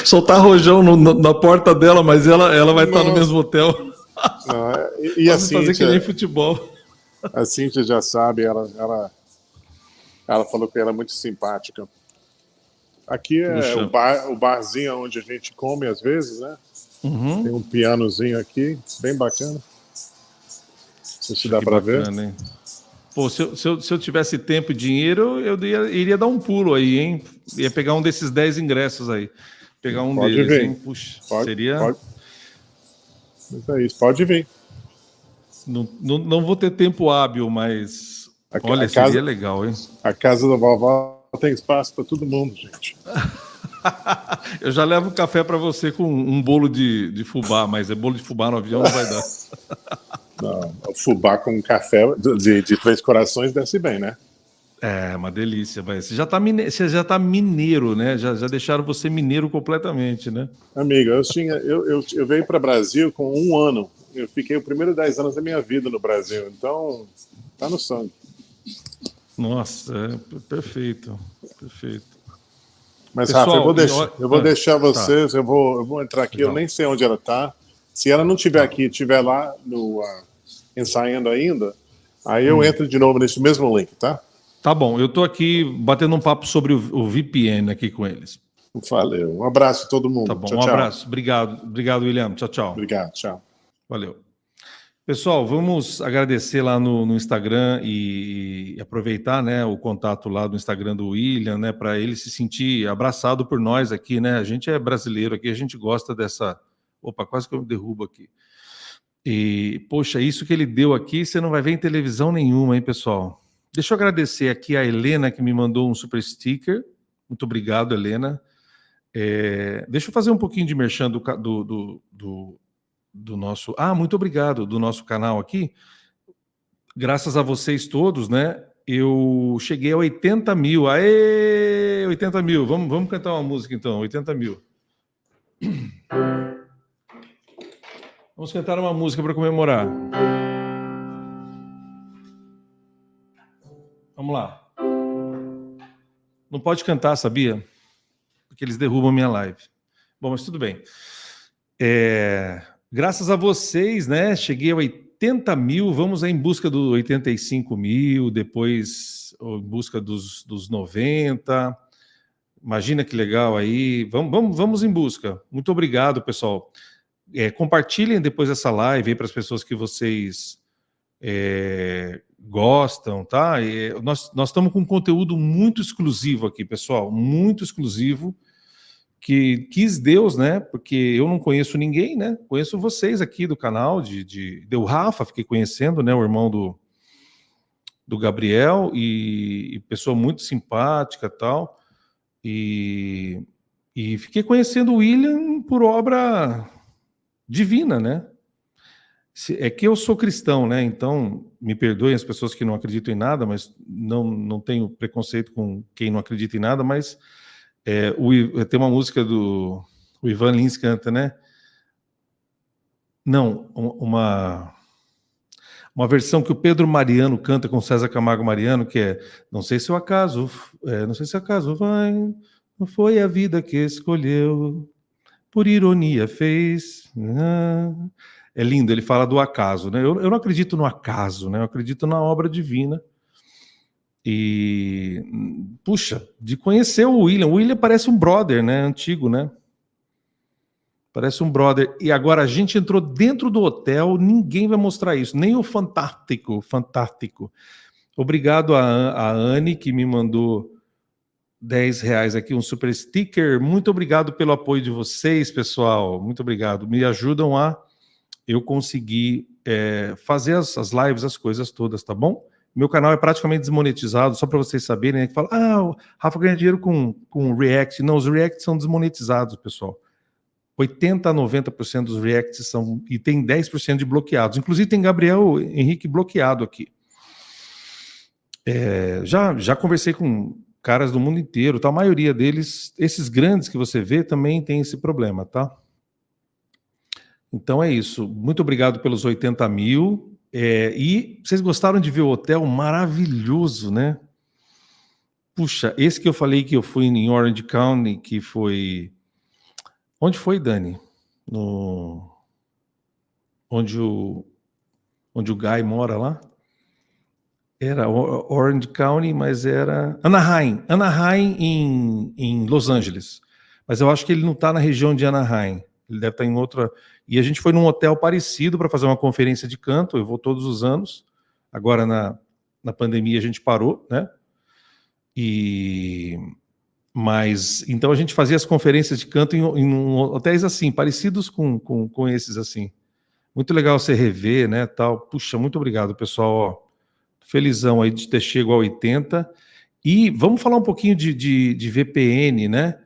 Soltar rojão na porta dela, mas ela vai estar no mesmo hotel. Não, e a Cíntia, fazer que nem futebol. A Cíntia já sabe, ela falou que ela é muito simpática. Aqui é o barzinho onde a gente come às vezes, né? Tem um pianozinho aqui, bem bacana. Se dá para ver. Hein? Pô, se eu tivesse tempo e dinheiro, eu iria dar um pulo aí, hein? Ia pegar um desses 10 ingressos aí. Pegar um pode deles, vir. Hein? Puxa, seria... Mas é isso, pode vir. Não vou ter tempo hábil, mas... Olha, seria legal, hein? A casa da vovó tem espaço para todo mundo, gente. Eu já levo café para você com um bolo de fubá, mas bolo de fubá no avião não vai dar. Não, o fubá com café de 3 corações desce bem, né? É, uma delícia, mas você já tá mineiro, né? Já deixaram você mineiro completamente, né? Amiga, eu veio para o Brasil com 1 ano. Eu fiquei os primeiros 10 anos da minha vida no Brasil, então tá no sangue. Nossa, perfeito. Mas, pessoal, Rafa, eu vou deixar vocês, tá. eu vou entrar aqui, legal. Eu nem sei onde ela tá. Se ela não estiver aqui, estiver lá no ensaiando ainda, aí eu entro de novo nesse mesmo link, tá? Tá bom, eu tô aqui batendo um papo sobre o VPN aqui com eles. Valeu, um abraço a todo mundo. Tá bom, tchau, um tchau. abraço, obrigado, William, tchau. Obrigado, tchau. Valeu. Pessoal, vamos agradecer lá no Instagram e aproveitar, né, o contato lá do Instagram do William, né, para ele se sentir abraçado por nós aqui, né? A gente é brasileiro aqui, a gente gosta dessa... Opa, quase que eu me derrubo aqui. E, poxa, isso que ele deu aqui, você não vai ver em televisão nenhuma, hein, pessoal? Deixa eu agradecer aqui a Helena, que me mandou um super sticker. Muito obrigado, Helena. Deixa eu fazer um pouquinho de merchan do nosso... muito obrigado, do nosso canal aqui. Graças a vocês todos, né? Eu cheguei a 80 mil. Aê! 80 mil. Vamos cantar uma música, então. 80 mil. Vamos cantar uma música para comemorar. Vamos lá. Não pode cantar, sabia? Porque eles derrubam minha live. Bom, mas tudo bem. Graças a vocês, né? Cheguei a 80 mil. Vamos em busca dos 85 mil, depois em busca dos 90. Imagina que legal aí. Vamos em busca. Muito obrigado, pessoal. Compartilhem depois essa live aí para as pessoas que vocês gostam, tá? Nós estamos com um conteúdo muito exclusivo aqui, pessoal, muito exclusivo, que quis Deus, né? Porque eu não conheço ninguém, né? Conheço vocês aqui do canal, do Rafa, fiquei conhecendo, né? O irmão do Gabriel, e pessoa muito simpática e tal, e fiquei conhecendo o William por obra divina, né? É que eu sou cristão, né? Então, me perdoem as pessoas que não acreditam em nada, mas não tenho preconceito com quem não acredita em nada, mas tem uma música do Ivan Lins canta, né? Não, uma versão que o Pedro Mariano canta com César Camargo Mariano, que é não sei se o acaso vai, não foi a vida que escolheu, por ironia fez. É lindo, ele fala do acaso, né? Eu não acredito no acaso, né? Eu acredito na obra divina. E, puxa, de conhecer o William parece um brother, né? Antigo, né? Parece um brother. E agora a gente entrou dentro do hotel, ninguém vai mostrar isso, nem o Fantástico. Obrigado a Anne, que me mandou R$10 aqui, um super sticker. Muito obrigado pelo apoio de vocês, pessoal. Muito obrigado. Me ajudam a eu conseguir fazer as lives, as coisas todas, tá bom? Meu canal é praticamente desmonetizado, só para vocês saberem, né? Que fala, o Rafa ganha dinheiro com React. Não, os Reacts são desmonetizados, pessoal. 80% a 90% dos Reacts são... E tem 10% de bloqueados. Inclusive tem Gabriel Henrique bloqueado aqui. Já conversei com caras do mundo inteiro, tá? A maioria deles, esses grandes que você vê, também tem esse problema, tá? Então é isso. Muito obrigado pelos 80 mil. E vocês gostaram de ver o hotel? Maravilhoso, né? Puxa, esse que eu falei que eu fui em Orange County, que foi... Onde foi, Dani? onde o Guy mora lá. Era Orange County, mas era Anaheim em Los Angeles. Mas eu acho que ele não está na região de Anaheim. Ele deve estar em outra... E a gente foi num hotel parecido para fazer uma conferência de canto. Eu vou todos os anos. Agora, na pandemia, a gente parou, né? Mas, então, a gente fazia as conferências de canto em hotéis assim, parecidos com esses assim. Muito legal você rever, né, tal. Puxa, muito obrigado, pessoal. Ó, felizão aí de ter chegado a 80. E vamos falar um pouquinho de VPN, né?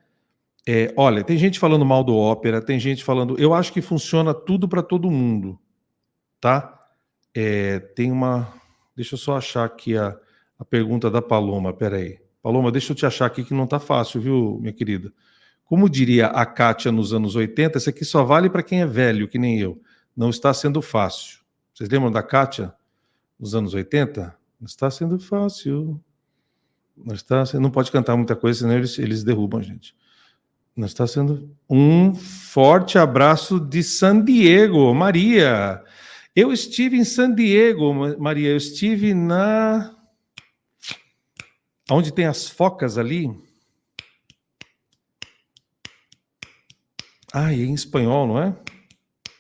Olha, tem gente falando mal do Opera, tem gente falando... Eu acho que funciona tudo para todo mundo, tá? Tem uma... Deixa eu só achar aqui a pergunta da Paloma, peraí. Paloma, deixa eu te achar aqui que não tá fácil, viu, minha querida? Como diria a Kátia nos anos 80, isso aqui só vale para quem é velho, que nem eu. Não está sendo fácil. Vocês lembram da Kátia nos anos 80? Não está sendo fácil. Não pode cantar muita coisa, senão eles derrubam a gente. Não está sendo... Um forte abraço de San Diego, Maria. Eu estive em San Diego, Maria. Eu estive onde tem as focas ali. É em espanhol, não é?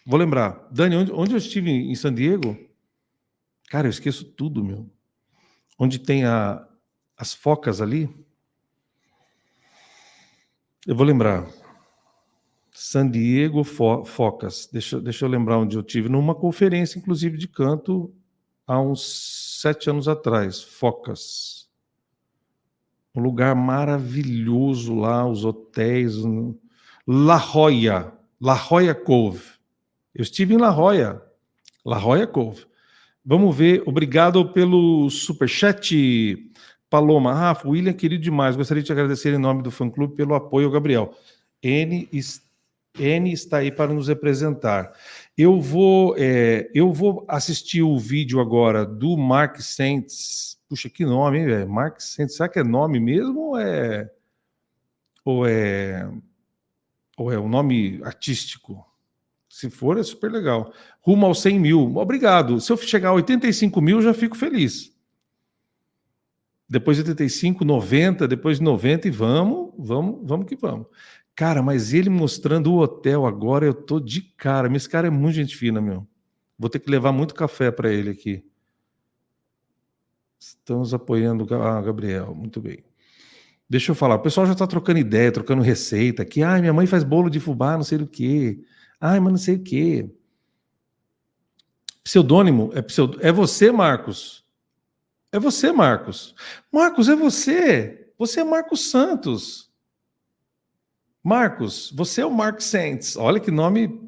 Vou lembrar. Dani, onde eu estive em San Diego? Cara, eu esqueço tudo, meu. Onde tem as focas ali? Eu vou lembrar. San Diego Focas. Deixa eu lembrar onde eu tive. Numa conferência, inclusive, de canto, há uns 7 anos atrás. Focas. Um lugar maravilhoso lá, os hotéis. La Jolla Cove. Eu estive em La Jolla Cove. Vamos ver. Obrigado pelo superchat, Paloma. Rafa, William, querido demais. Gostaria de te agradecer em nome do fã-clube pelo apoio ao Gabriel. N está aí para nos representar. Eu vou assistir o vídeo agora do Mark Saints. Puxa, que nome, hein, velho? Mark Saints. Será que é nome mesmo ou é um nome artístico? Se for, é super legal. Rumo aos 100 mil. Obrigado. Se eu chegar a 85 mil, já fico feliz. Depois de 85, 90, depois de 90 e vamos que vamos. Cara, mas ele mostrando o hotel agora, eu tô de cara. Esse cara é muito gente fina, meu. Vou ter que levar muito café para ele aqui. Estamos apoiando o Gabriel. Muito bem. Deixa eu falar. O pessoal já está trocando ideia, trocando receita aqui. Minha mãe faz bolo de fubá, não sei do que. Mas não sei o que. Pseudônimo? É você, Marcos? É você, Marcos. Marcos, é você. Você é Marcos Santos. Marcos, você é o Mark Saints. Olha que nome.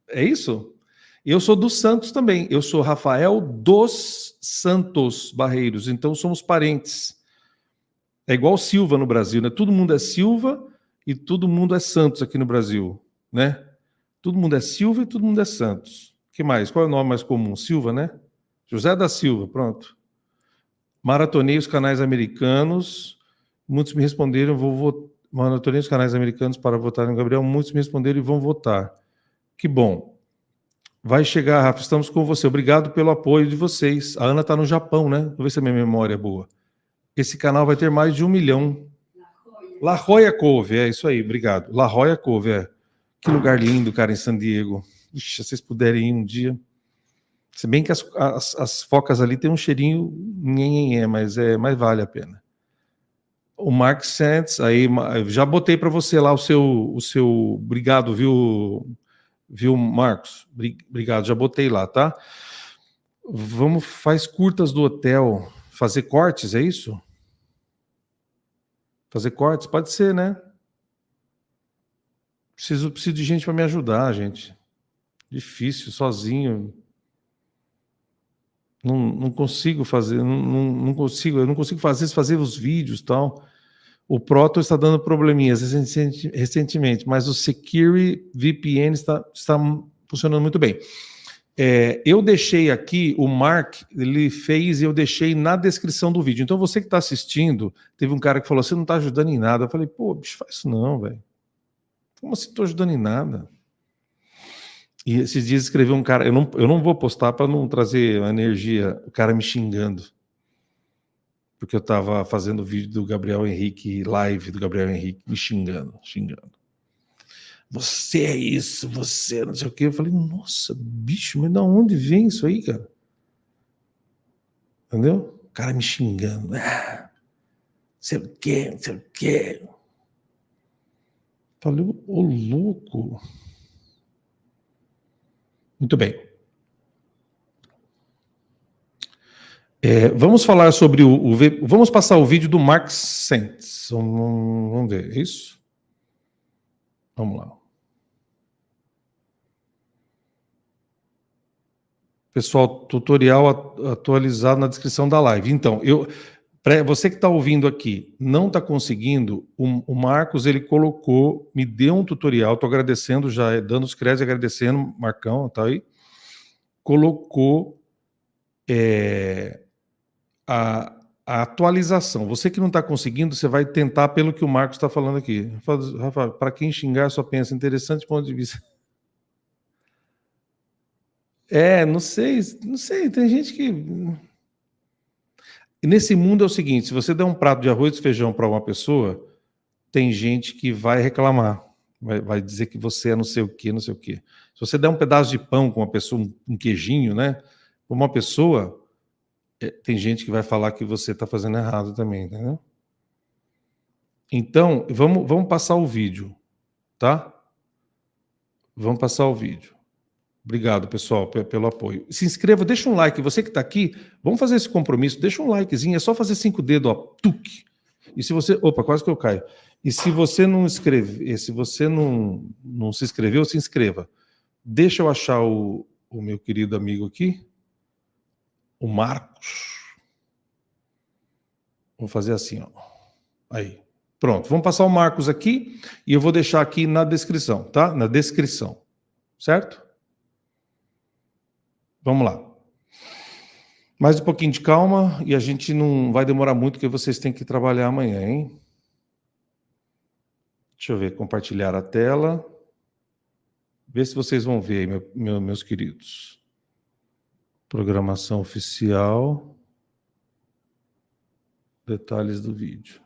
É isso? Eu sou dos Santos também. Eu sou Rafael dos Santos Barreiros. Então somos parentes. É igual Silva no Brasil, né? Todo mundo é Silva e todo mundo é Santos aqui no Brasil, né? Todo mundo é Silva e todo mundo é Santos. O que mais? Qual é o nome mais comum? Silva, né? José da Silva, pronto. Maratonei os canais americanos. Muitos me responderam, maratonei os canais americanos para votar no Gabriel. Muitos me responderam e vão votar. Que bom. Vai chegar, Rafa, estamos com você. Obrigado pelo apoio de vocês. A Ana está no Japão, né? Vou ver se a minha memória é boa. Esse canal vai ter mais de 1 milhão. La Jolla Cove, é isso aí, obrigado. La Jolla Cove, Que lugar lindo, cara, em San Diego. Ixi, se vocês puderem ir um dia. Se bem que as focas ali tem um cheirinho mas vale a pena. O Mark Sands, aí já botei para você lá o seu obrigado, viu, Marcos? Obrigado, já botei lá, tá? Faz curtas do hotel, fazer cortes, é isso? Fazer cortes? Pode ser, né? Preciso de gente para me ajudar, gente. Difícil, sozinho. Não consigo fazer, eu não consigo fazer os vídeos e tal. O Proton está dando probleminhas recentemente, mas o Security VPN está funcionando muito bem. Eu deixei aqui, o Mark, ele fez e eu deixei na descrição do vídeo. Então você que está assistindo, teve um cara que falou, você não está ajudando em nada. Eu falei, pô, bicho, faz isso não, velho. Como assim estou ajudando em nada? E esses dias escreveu um cara, eu não vou postar para não trazer energia, o cara me xingando. Porque eu estava fazendo vídeo do Gabriel Henrique, live do Gabriel Henrique, me xingando. Você é isso, você não sei o quê. Eu falei, nossa, bicho, mas de onde vem isso aí, cara? Entendeu? O cara me xingando. Sei o quê, não sei o quê. Falei, ô louco. Muito bem. Vamos falar sobre vamos passar o vídeo do Mark Sentz. Vamos ver, é isso? Vamos lá. Pessoal, tutorial atualizado na descrição da live. Então, você que está ouvindo aqui, não está conseguindo, o Marcos, ele colocou, me deu um tutorial, estou agradecendo já, dando os créditos, agradecendo, Marcão, tá aí, colocou a atualização. Você que não está conseguindo, você vai tentar pelo que o Marcos está falando aqui. Rafa, para quem xingar, só pensa, interessante ponto de vista. Não sei, tem gente que... E nesse mundo é o seguinte, se você der um prato de arroz e feijão para uma pessoa, tem gente que vai reclamar, vai dizer que você é não sei o quê, não sei o quê. Se você der um pedaço de pão com uma pessoa, um queijinho, né, para uma pessoa, tem gente que vai falar que você está fazendo errado também, entendeu? Então, vamos passar o vídeo, tá? Vamos passar o vídeo. Obrigado, pessoal, pelo apoio. Se inscreva, deixa um like. Você que está aqui, vamos fazer esse compromisso. Deixa um likezinho, é só fazer 5 dedos, ó, tuque. E se você... Opa, quase que eu caio. E se você não inscrever, se você não se inscreveu, se inscreva. Deixa eu achar o meu querido amigo aqui, o Marcos. Vou fazer assim, ó. Aí. Pronto, vamos passar o Marcos aqui e eu vou deixar aqui na descrição, tá? Na descrição. Certo? Vamos lá. Mais um pouquinho de calma e a gente não vai demorar muito, porque vocês têm que trabalhar amanhã, hein? Deixa eu ver, compartilhar a tela. Vê se vocês vão ver aí, meus queridos. Programação oficial. Detalhes do vídeo.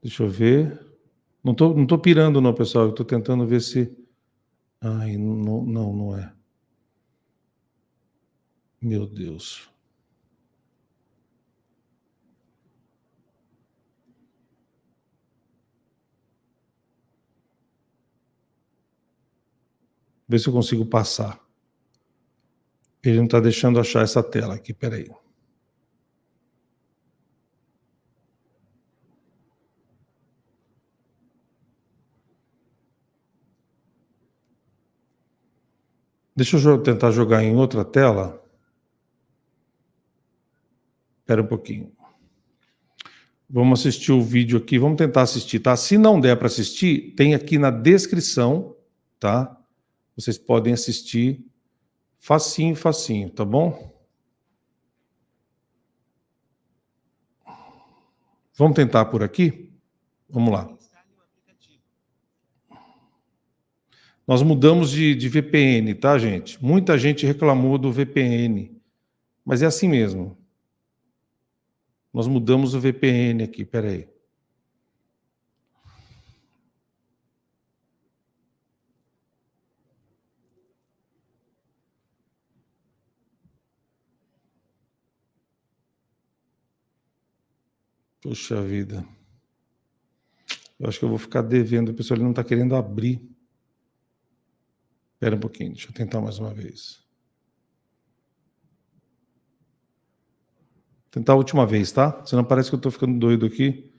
Deixa eu ver. Não tô pirando não, pessoal. Eu tô tentando ver se... Ai, não é. Meu Deus. Ver se eu consigo passar. Ele não está deixando achar essa tela aqui, peraí. Deixa eu tentar jogar em outra tela. Espera um pouquinho. Vamos assistir o vídeo aqui, vamos tentar assistir, tá? Se não der para assistir, tem aqui na descrição, tá? Vocês podem assistir facinho, facinho, tá bom? Vamos tentar por aqui? Vamos lá. Nós mudamos de VPN, tá, gente? Muita gente reclamou do VPN, mas é assim mesmo. Nós mudamos o VPN aqui, peraí. Poxa vida. Eu acho que eu vou ficar devendo, o pessoal não está querendo abrir. Espera um pouquinho, deixa eu tentar mais uma vez. Tentar a última vez, tá? Senão parece que eu estou ficando doido aqui.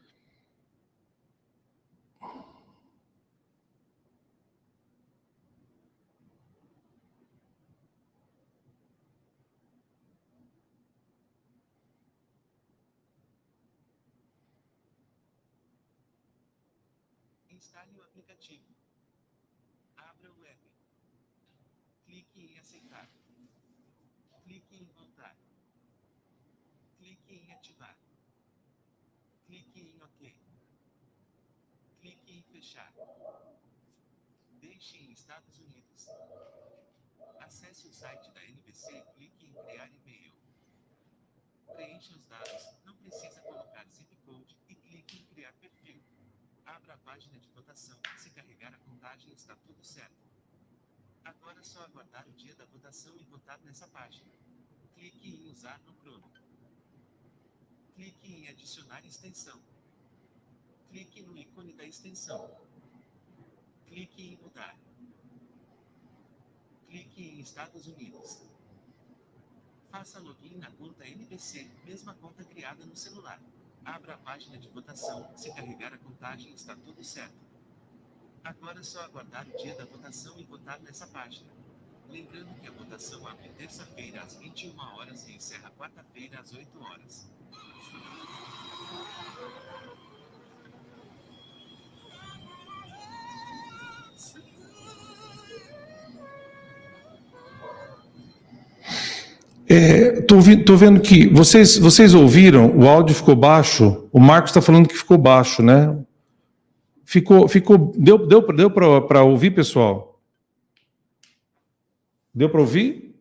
Instale o aplicativo. Abra o app. Clique em aceitar. Clique em voltar. Clique em ativar. Clique em OK. Clique em fechar. Deixe em Estados Unidos. Acesse o site da NBC, clique em criar e-mail. Preencha os dados, não precisa colocar zip code e clique em criar perfil. Abra a página de votação, se carregar a contagem está tudo certo. Agora é só aguardar o dia da votação e votar nessa página. Clique em usar no Chrome. Clique em adicionar extensão. Clique no ícone da extensão. Clique em mudar. Clique em Estados Unidos. Faça login na conta NBC, mesma conta criada no celular. Abra a página de votação, se carregar a contagem está tudo certo. Agora é só aguardar o dia da votação e votar nessa página. Lembrando que a votação abre terça-feira às 21 horas e encerra quarta-feira às 8 horas. Tô vendo que vocês ouviram, o áudio ficou baixo. O Marcos está falando que ficou baixo, né? Deu para ouvir, pessoal? Deu para ouvir?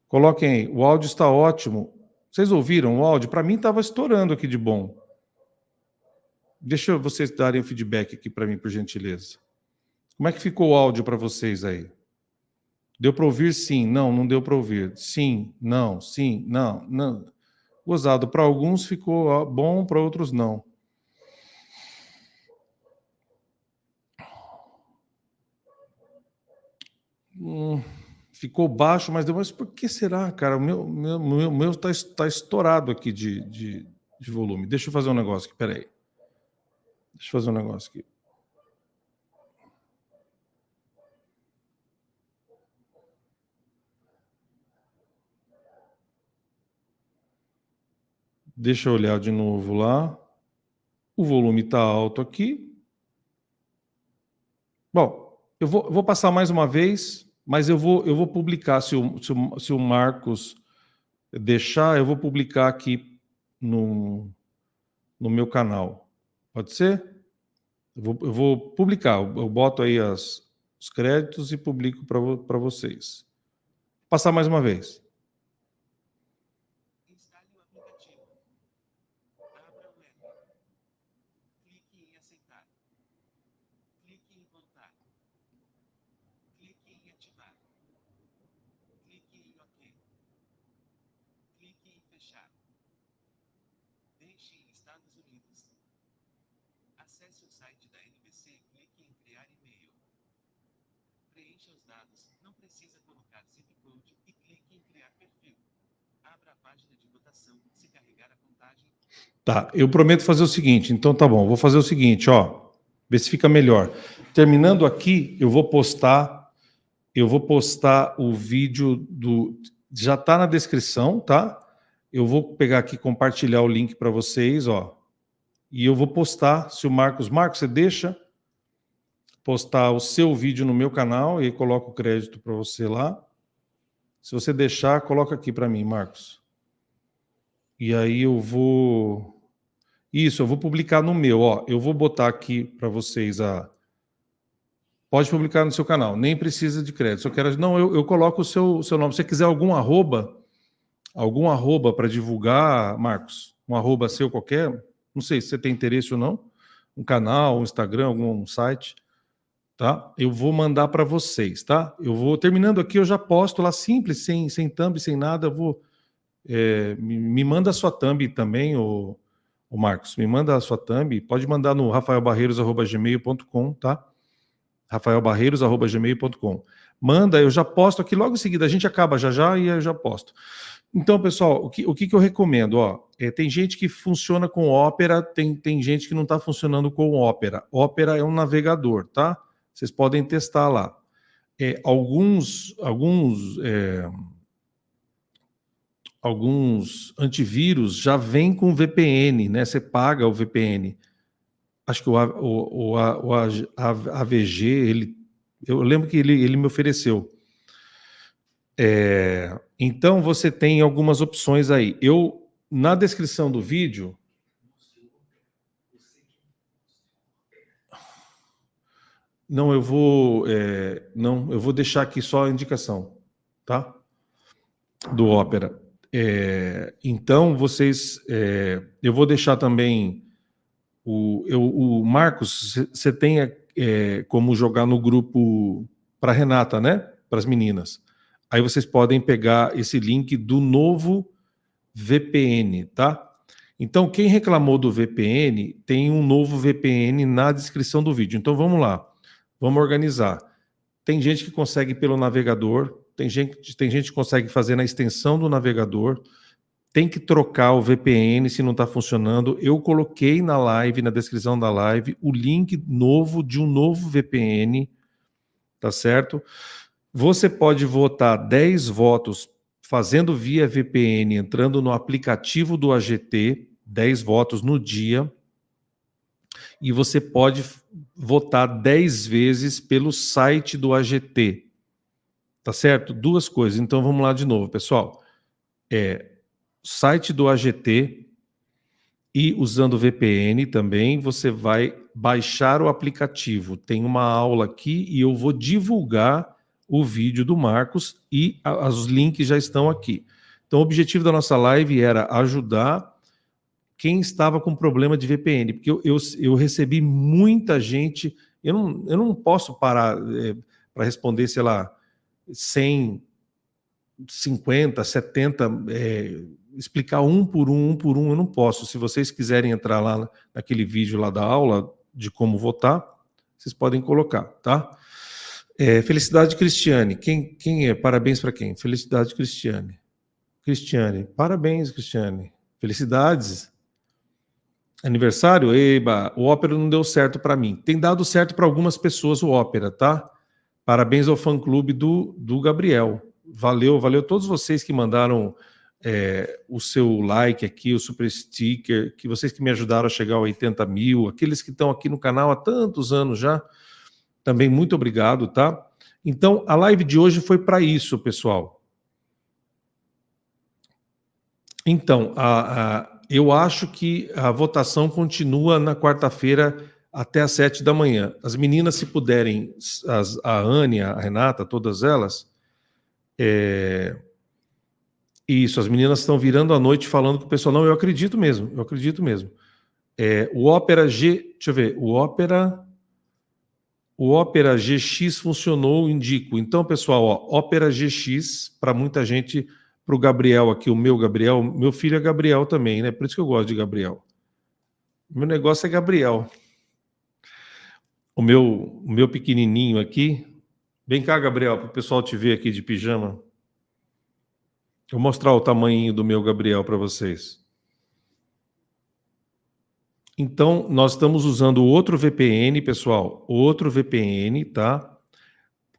Coloquem aí, o áudio está ótimo. Vocês ouviram o áudio? Para mim estava estourando aqui de bom. Deixa vocês darem o feedback aqui para mim, por gentileza. Como é que ficou o áudio para vocês aí? Deu para ouvir? Sim. Não, não deu para ouvir. Sim, não, não. Gozado, para alguns ficou bom, para outros não. Ficou baixo, mas por que será, cara? O meu tá estourado aqui de volume. Deixa eu fazer um negócio aqui, peraí. Deixa eu fazer um negócio aqui. Deixa eu olhar de novo lá. O volume está alto aqui. Bom, eu vou passar mais uma vez, mas eu vou publicar, se o Marcos deixar, eu vou publicar aqui no meu canal. Pode ser? Eu vou publicar, eu boto aí os créditos e publico para vocês. Vou passar mais uma vez. Instale o aplicativo. Abra o app. Clique em aceitar. Clique em voltar. Clique em ativar. Clique em OK. Clique em fechar. Deixe em Estados Unidos. Acesse o site da NBC e clique em criar e-mail. Preencha os dados, não precisa colocar zip code e clique em criar perfil. Abra a página de votação, se carregar a contagem. Tá, eu prometo fazer o seguinte, então tá bom, vou fazer o seguinte, ó, ver se fica melhor. Terminando aqui, eu vou postar o vídeo já tá na descrição, tá? Eu vou pegar aqui, compartilhar o link para vocês, ó, e eu vou postar, se o Marcos, você deixa postar o seu vídeo no meu canal e coloco o crédito para você lá. Se você deixar, coloca aqui para mim, Marcos. E aí eu vou publicar no meu, ó. Eu vou botar aqui para vocês pode publicar no seu canal, nem precisa de crédito. Se eu quero, não, eu coloco o seu nome. Se você quiser algum arroba para divulgar, Marcos, um arroba seu qualquer, não sei se você tem interesse ou não, um canal, um Instagram, algum site, tá? Eu vou mandar para vocês, tá? Eu vou, terminando aqui, eu já posto lá simples, sem thumb, sem nada, eu vou... me manda a sua thumb também, o Marcos, me manda a sua thumb, pode mandar no rafaelbarreiros@gmail.com, tá? rafaelbarreiros@gmail.com. Manda, eu já posto aqui logo em seguida, a gente acaba já e eu já posto. Então, pessoal, o que eu recomendo? Ó, tem gente que funciona com Opera, tem gente que não está funcionando com Opera. Opera é um navegador, tá? Vocês podem testar lá. Alguns antivírus já vêm com VPN, né? Você paga o VPN. Acho que o AVG, eu lembro que ele me ofereceu. Então, você tem algumas opções aí. Na descrição do vídeo... Não, eu vou... não, eu vou deixar aqui só a indicação, tá? Do Opera. Então, vocês... eu vou deixar também... O Marcos, você tem como jogar no grupo para Renata, né? Para as meninas. Aí vocês podem pegar esse link do novo VPN, tá? Então, quem reclamou do VPN, tem um novo VPN na descrição do vídeo. Então, vamos lá. Vamos organizar. Tem gente que consegue pelo navegador, tem gente que consegue fazer na extensão do navegador, tem que trocar o VPN se não está funcionando. Eu coloquei na live, na descrição da live, o link novo de um novo VPN, tá certo? Você pode votar 10 votos fazendo via VPN, entrando no aplicativo do AGT, 10 votos no dia, e você pode votar 10 vezes pelo site do AGT, tá certo? Duas coisas, então vamos lá de novo, pessoal. Site do AGT e usando VPN também, você vai baixar o aplicativo. Tem uma aula aqui e eu vou divulgar o vídeo do Marcos e os links já estão aqui. Então, o objetivo da nossa live era ajudar quem estava com problema de VPN, porque eu recebi muita gente, eu não posso parar para responder, sei lá, 100, 50, 70, explicar um por um, eu não posso. Se vocês quiserem entrar lá naquele vídeo lá da aula de como votar, vocês podem colocar, tá? Felicidade Cristiane. Quem é? Parabéns para quem? Felicidade Cristiane. Cristiane. Parabéns, Cristiane. Felicidades. Aniversário? Eba, o Opera não deu certo para mim. Tem dado certo para algumas pessoas o Opera, tá? Parabéns ao fã-clube do Gabriel. Valeu todos vocês que mandaram o seu like aqui, o super sticker, que vocês que me ajudaram a chegar a 80 mil, aqueles que estão aqui no canal há tantos anos já, também muito obrigado, tá? Então, a live de hoje foi para isso, pessoal. Então, eu acho que a votação continua na quarta-feira até às 7 da manhã. As meninas, se puderem, a Ania, a Renata, todas elas, isso, as meninas estão virando à noite falando com o pessoal. Não, eu acredito mesmo. O Opera deixa eu ver, o Opera GX funcionou, indico. Então, pessoal, Opera GX, para muita gente, para o Gabriel aqui, o meu filho é Gabriel também, né? Por isso que eu gosto de Gabriel. Meu negócio é Gabriel. O meu pequenininho aqui. Vem cá, Gabriel, para o pessoal te ver aqui de pijama. Vou mostrar o tamanho do meu Gabriel para vocês. Então, nós estamos usando outro VPN, pessoal. Outro VPN, tá?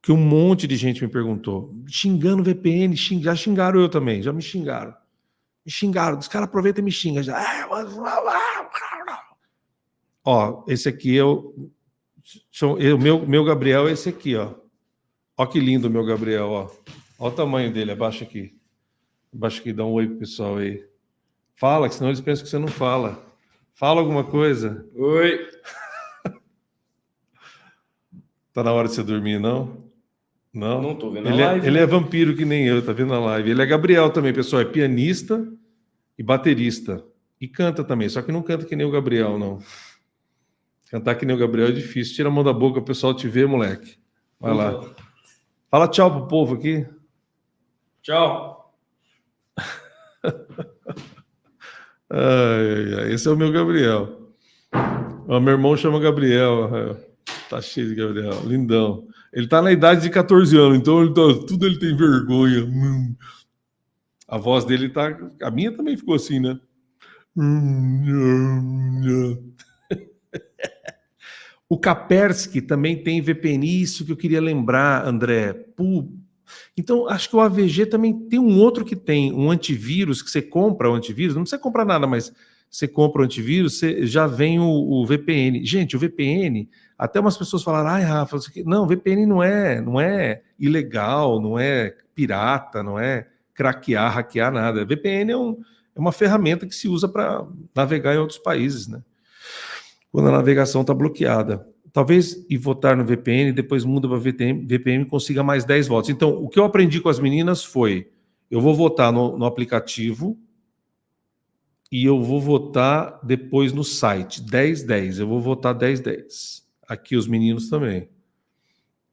Que um monte de gente me perguntou. Xingando VPN, já xingaram eu também, já me xingaram. Os caras aproveitam e me xingam. Já. Ó, esse aqui é o meu Gabriel, é esse aqui, ó. Ó que lindo o meu Gabriel, ó. Ó o tamanho dele, abaixa aqui. Abaixa aqui, dá um oi pro pessoal aí. Fala, que senão eles pensam que você não fala. Fala alguma coisa. Oi. Tá na hora de você dormir, não? Não? Não tô vendo a live. Ele é vampiro que nem eu, tá vendo a live. Ele é Gabriel também, pessoal. É pianista e baterista. E canta também, só que não canta que nem o Gabriel, não. Cantar que nem o Gabriel é difícil. Tira a mão da boca, o pessoal te vê, moleque. Vai lá. Fala tchau pro povo aqui. Tchau. Esse é o meu Gabriel. Meu irmão chama Gabriel. Tá cheio de Gabriel. Lindão. Ele tá na idade de 14 anos, então tudo ele tem vergonha. A voz dele tá... A minha também ficou assim, né? O Kaspersky também tem VPN, isso que eu queria lembrar, André. Então, acho que o AVG também tem um outro que tem um antivírus, que você compra o antivírus, não precisa comprar nada, mas você compra o antivírus, já vem o VPN. Gente, o VPN, até umas pessoas falaram, ai, Rafa, não, VPN não é ilegal, não é pirata, não é craquear, hackear, nada. VPN é uma ferramenta que se usa para navegar em outros países, né? Quando a navegação está bloqueada. Talvez e votar no VPN, depois muda para VPN e consiga mais 10 votos. Então, o que eu aprendi com as meninas foi, eu vou votar no aplicativo e eu vou votar depois no site, 10-10. Eu vou votar 10-10. Aqui os meninos também.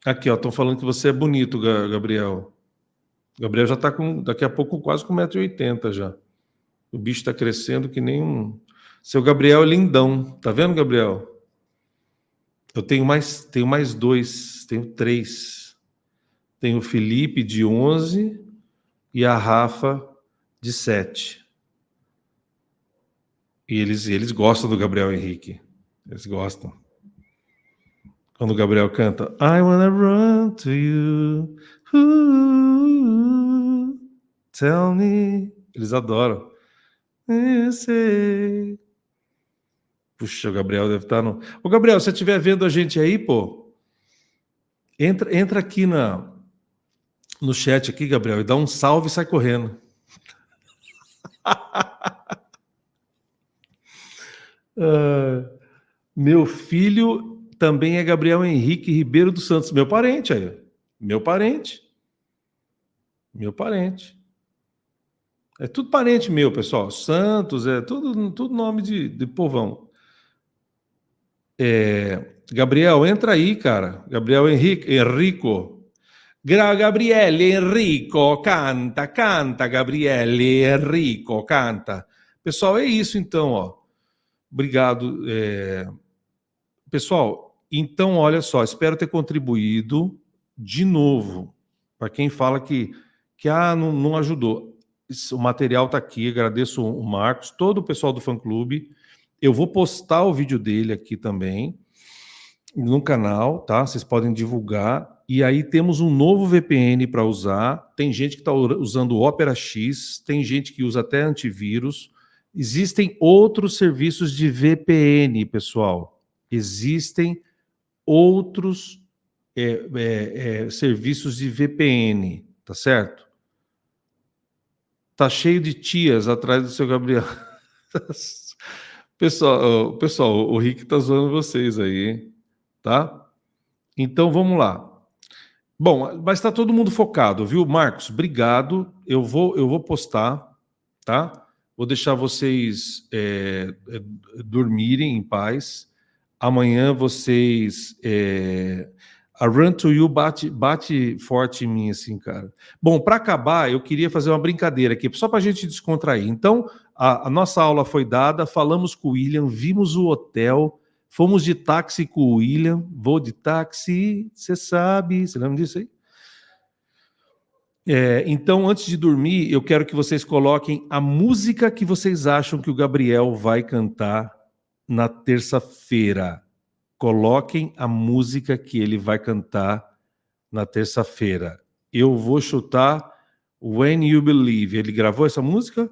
Aqui, ó, estão falando que você é bonito, Gabriel. Gabriel já está com, daqui a pouco, quase com 1,80 m já. O bicho está crescendo que nem um... Seu Gabriel é lindão. Tá vendo, Gabriel? Eu tenho mais 2, tenho 3. Tenho o Felipe, de 11, e a Rafa, de 7. E eles gostam do Gabriel Henrique. Eles gostam. Quando o Gabriel canta I wanna run to you, tell me. Eles adoram. Eu sei. Puxa, o Gabriel deve estar no... Ô, Gabriel, se você estiver vendo a gente aí, pô, entra aqui no chat aqui, Gabriel, e dá um salve e sai correndo. Meu filho também é Gabriel Henrique Ribeiro dos Santos, meu parente aí. Meu parente. É tudo parente meu, pessoal. Santos, é tudo nome de povão. Gabriel, entra aí, cara. Gabriel Enrico. Gabriele Enrico, canta, Gabriele Enrico, canta. Pessoal, é isso então, ó. Obrigado. Pessoal, então, olha só, espero ter contribuído de novo para quem fala que não ajudou. O material está aqui, agradeço o Marcos, todo o pessoal do fã-clube. Eu vou postar o vídeo dele aqui também no canal, tá? Vocês podem divulgar. E aí temos um novo VPN para usar. Tem gente que está usando o Opera X, tem gente que usa até antivírus. Existem outros serviços de VPN, pessoal. Existem outros serviços de VPN, tá certo? Tá cheio de tias atrás do seu Gabriel. Pessoal, o Rick tá zoando vocês aí, hein? Tá? Então vamos lá. Bom, mas tá todo mundo focado, viu, Marcos? Obrigado. Eu vou postar, tá? Vou deixar vocês dormirem em paz. Amanhã vocês... A Run to You bate forte em mim, assim, cara. Bom, para acabar, eu queria fazer uma brincadeira aqui, só para a gente descontrair. Então, a nossa aula foi dada, falamos com o William, vimos o hotel, fomos de táxi com o William, vou de táxi, você sabe, você lembra disso aí? Então, antes de dormir, eu quero que vocês coloquem a música que vocês acham que o Gabriel vai cantar na terça-feira. Coloquem a música que ele vai cantar na terça-feira. Eu vou chutar When You Believe. Ele gravou essa música?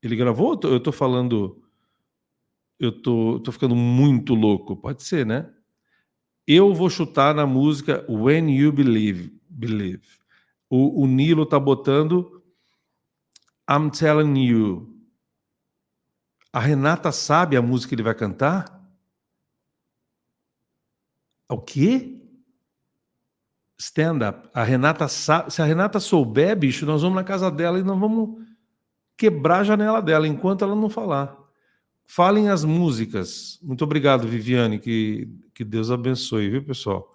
Ele gravou? Eu tô falando... Eu tô ficando muito louco. Pode ser, né? Eu vou chutar na música When You Believe. O Nilo tá botando I'm Telling You. A Renata sabe a música que ele vai cantar? O quê? Stand-up. A Renata sabe. Se a Renata souber, bicho, nós vamos na casa dela e nós vamos quebrar a janela dela enquanto ela não falar. Falem as músicas. Muito obrigado, Viviane. Que Deus abençoe, viu, pessoal?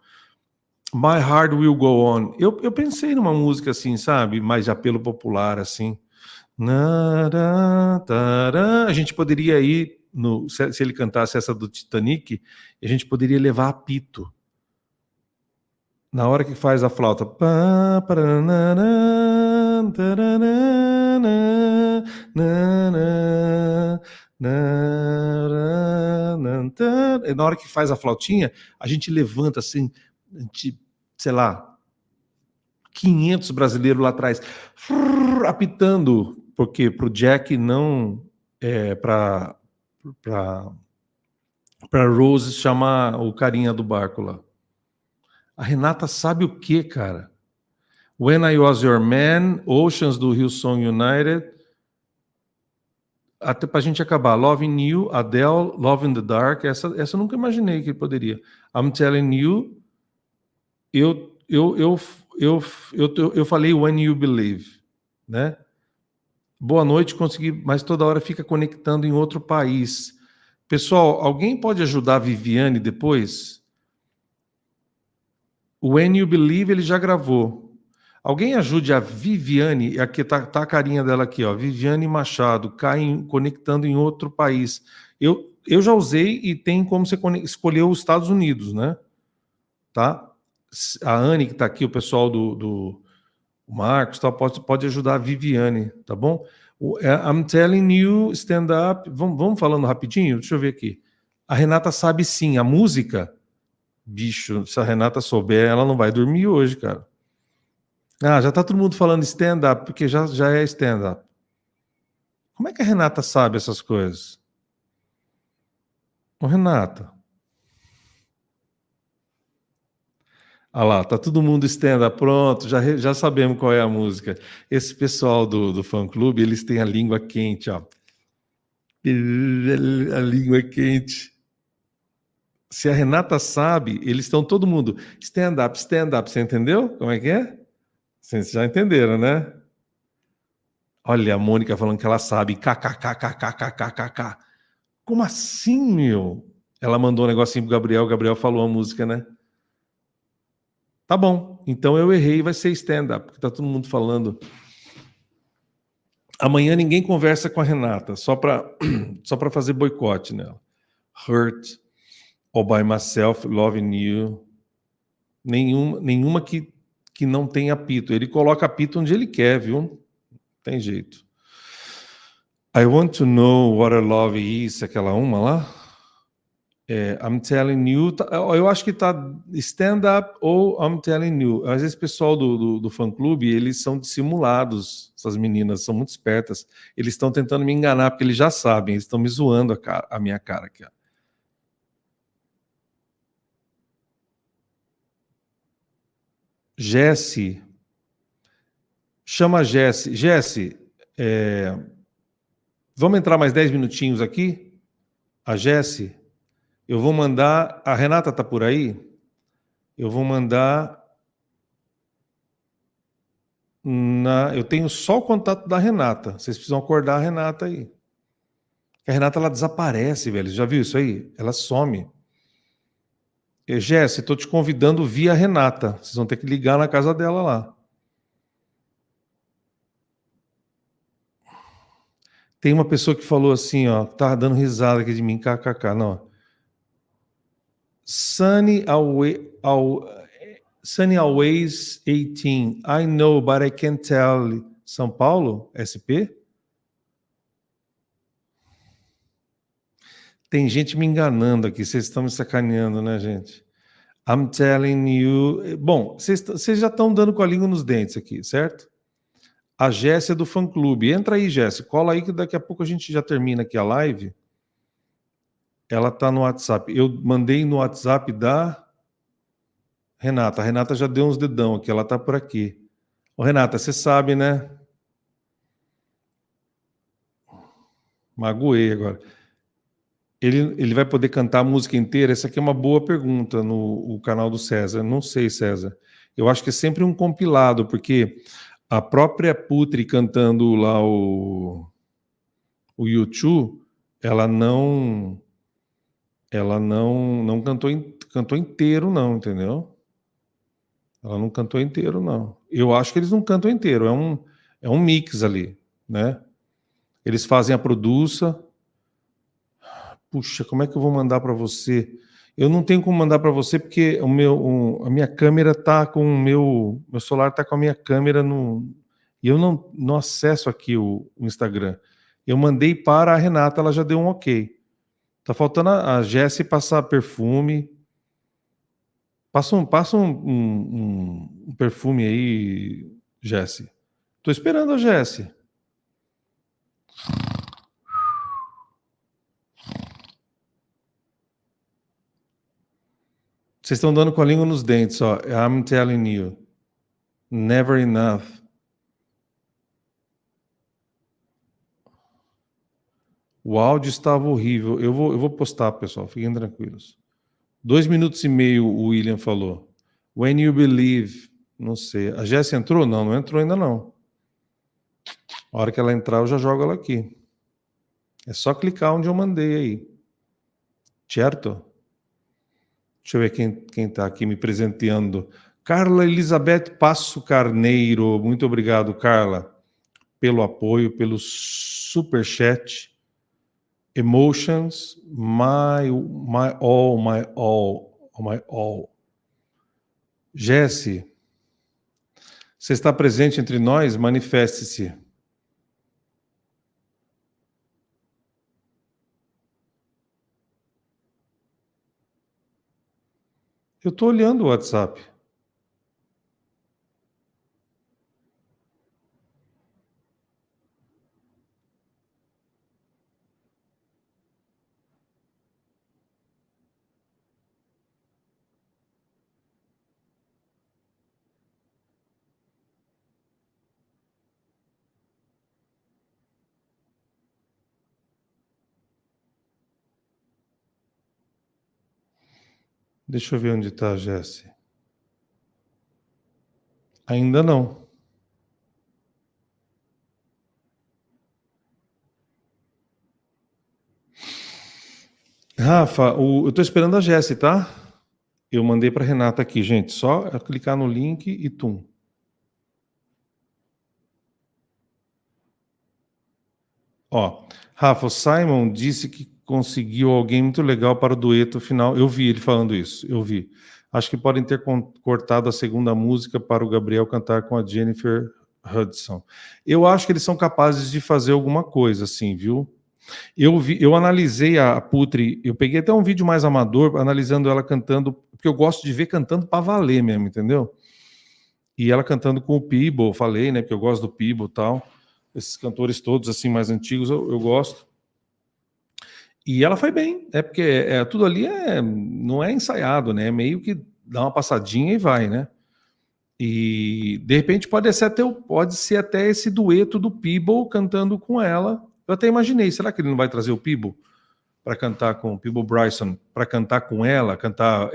My Heart Will Go On. Eu pensei numa música assim, sabe? Mais de apelo popular, assim. A gente poderia ir... se ele cantasse essa do Titanic, a gente poderia levar apito. Na hora que faz a flauta. E na hora que faz a flautinha, a gente levanta assim, sei lá, 500 brasileiros lá atrás, apitando, porque pro Jack não... para Rose chamar o carinha do barco lá. A Renata sabe o que, cara? When I Was Your Man, Oceans do Hillsong United, até pra gente acabar, Loving You, Adele, Love in the Dark, essa eu nunca imaginei que ele poderia. I'm telling you, eu falei when you believe, né? Boa noite, consegui, mas toda hora fica conectando em outro país. Pessoal, alguém pode ajudar a Viviane depois? O When You Believe ele já gravou. Alguém ajude a Viviane, aqui tá a carinha dela aqui, ó, Viviane Machado, conectando em outro país. Eu já usei e tem como você escolher os Estados Unidos, né? Tá? A Anne que está aqui, o pessoal do Marcos, tá, pode ajudar a Viviane, tá bom? I'm telling you, stand up. Vamos falando rapidinho? Deixa eu ver aqui. A Renata sabe sim, a música. Bicho, se a Renata souber, ela não vai dormir hoje, cara. Ah, já tá todo mundo falando stand up, porque já é stand up. Como é que a Renata sabe essas coisas? Ô, Renata. Ah lá, tá todo mundo stand-up, pronto, já sabemos qual é a música. Esse pessoal do fã-clube, eles têm a língua quente, ó. A língua quente. Se a Renata sabe, eles estão todo mundo stand-up, você entendeu? Como é que é? Vocês já entenderam, né? Olha, a Mônica falando que ela sabe, kkkkkkkk. Como assim, meu? Ela mandou um negocinho pro Gabriel, o Gabriel falou a música, né? Tá bom, então eu errei, vai ser stand-up, porque tá todo mundo falando. Amanhã ninguém conversa com a Renata, só para fazer boicote nela. Hurt, All By Myself, Loving You. Nenhuma que não tenha apito. Ele coloca apito onde ele quer, viu? Tem jeito. I Want to Know What I Love Is, aquela uma lá. I'm telling you, eu acho que tá stand-up ou I'm telling you. Às vezes o pessoal do fã-clube, eles são dissimulados, essas meninas são muito espertas. Eles estão tentando me enganar, porque eles já sabem, eles estão me zoando a minha cara aqui. Ó. Jesse, chama a Jesse. Jesse, vamos entrar mais 10 minutinhos aqui? A Jesse... Eu vou mandar... A Renata está por aí? Eu vou mandar... Eu tenho só o contato da Renata. Vocês precisam acordar a Renata aí. A Renata, ela desaparece, velho. Já viu isso aí? Ela some. Jéssica, estou te convidando via Renata. Vocês vão ter que ligar na casa dela lá. Tem uma pessoa que falou assim, ó, que tá dando risada aqui de mim, kkk. Não, Sunny Always 18. I know, but I can't tell. São Paulo? SP? Tem gente me enganando aqui. Vocês estão me sacaneando, né, gente? I'm telling you... Bom, vocês já estão dando com a língua nos dentes aqui, certo? A Jéssica do fã-clube. Entra aí, Jéssica. Cola aí que daqui a pouco a gente já termina aqui a live. Ela está no WhatsApp. Eu mandei no WhatsApp da Renata. A Renata já deu uns dedão aqui. Ela está por aqui. Ô, Renata, você sabe, né? Magoei agora. Ele vai poder cantar a música inteira? Essa aqui é uma boa pergunta no canal do César. Não sei, César. Eu acho que é sempre um compilado, porque a própria Putri cantando lá o YouTube, ela não cantou inteiro, não, entendeu? Ela não cantou inteiro, não. Eu acho que eles não cantam inteiro, é um mix ali, né? Eles fazem a produção. Puxa, como é que eu vou mandar para você? Eu não tenho como mandar para você porque a minha câmera tá com o meu celular tá com a minha câmera e eu não acesso aqui o Instagram. Eu mandei para a Renata, ela já deu um ok. Tá faltando a Jessie passar perfume. Passa um perfume aí, Jessie. Tô esperando a Jessie. Vocês estão dando com a língua nos dentes, ó. I'm telling you. Never enough. O áudio estava horrível. Eu vou postar, pessoal. Fiquem tranquilos. 2 minutos e meio o William falou. When you believe. Não sei. A Jéssica entrou? Não, não entrou ainda não. A hora que ela entrar, eu já jogo ela aqui. É só clicar onde eu mandei aí. Certo? Deixa eu ver quem está aqui me presenteando. Carla Elizabeth Passo Carneiro. Muito obrigado, Carla, pelo apoio, pelo superchat. Emotions, my all, my all, my all. Jesse, você está presente entre nós? Manifeste-se. Eu estou olhando o WhatsApp. Deixa eu ver onde está a Jesse. Ainda não. Rafa, eu estou esperando a Jesse, tá? Eu mandei para Renata aqui, gente. Só clicar no link e tum. Ó, Rafa, o Simon disse que conseguiu alguém muito legal para o dueto final. Eu vi ele falando isso, eu vi. Acho que podem ter cortado a segunda música para o Gabriel cantar com a Jennifer Hudson. Eu acho que eles são capazes de fazer alguma coisa, assim, viu? Eu analisei a Putri, eu peguei até um vídeo mais amador, analisando ela cantando, porque eu gosto de ver cantando para valer mesmo, entendeu? E ela cantando com o Peeble, falei, né, porque eu gosto do Peeble e tal. Esses cantores todos, assim, mais antigos, eu gosto. E ela foi bem, porque tudo ali não é ensaiado, né? É meio que dá uma passadinha e vai, né? E, de repente, pode ser até esse dueto do Peeble cantando com ela. Eu até imaginei, será que ele não vai trazer o Peeble para cantar com o Peeble Bryson, para cantar com ela, cantar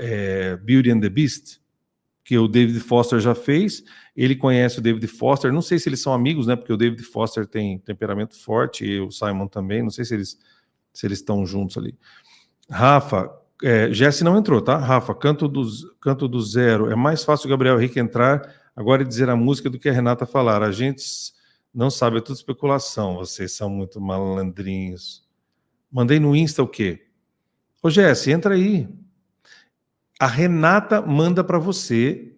Beauty and the Beast, que o David Foster já fez. Ele conhece o David Foster, não sei se eles são amigos, né? Porque o David Foster tem temperamento forte, e o Simon também, não sei se eles estão juntos ali. Rafa, Jesse não entrou, tá? Rafa, canto do zero. É mais fácil o Gabriel Henrique entrar agora e dizer a música do que a Renata falar. A gente não sabe, é tudo especulação. Vocês são muito malandrinhos. Mandei no Insta o quê? Ô, Jesse, entra aí. A Renata manda para você,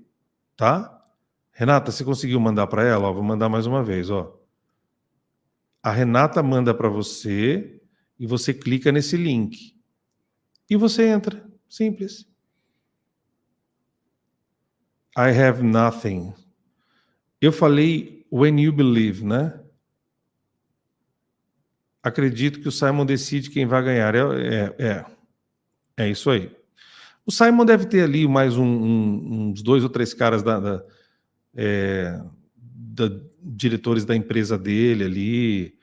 tá? Renata, você conseguiu mandar para ela? Ó, vou mandar mais uma vez, ó. A Renata manda para você e você clica nesse link. E você entra. Simples. I have nothing. Eu falei when you believe, né? Acredito que o Simon decide quem vai ganhar. É isso aí. O Simon deve ter ali mais uns 2 ou 3 caras diretores da empresa dele ali,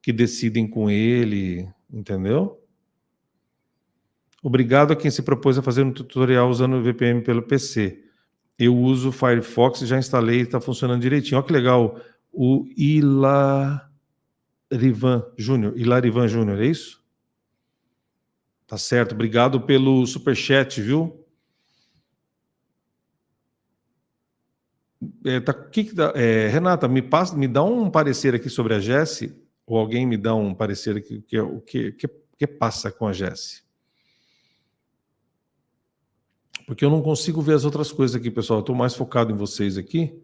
que decidem com ele, entendeu? Obrigado a quem se propôs a fazer um tutorial usando o VPN pelo PC. Eu uso o Firefox, já instalei e está funcionando direitinho. Olha que legal, o Hilarivan Júnior, é isso? Tá certo, obrigado pelo superchat, viu? Renata, me dá um parecer aqui sobre a Jesse, ou alguém me dá um parecer aqui, o que passa com a Jesse? Porque eu não consigo ver as outras coisas aqui, pessoal. Eu estou mais focado em vocês aqui.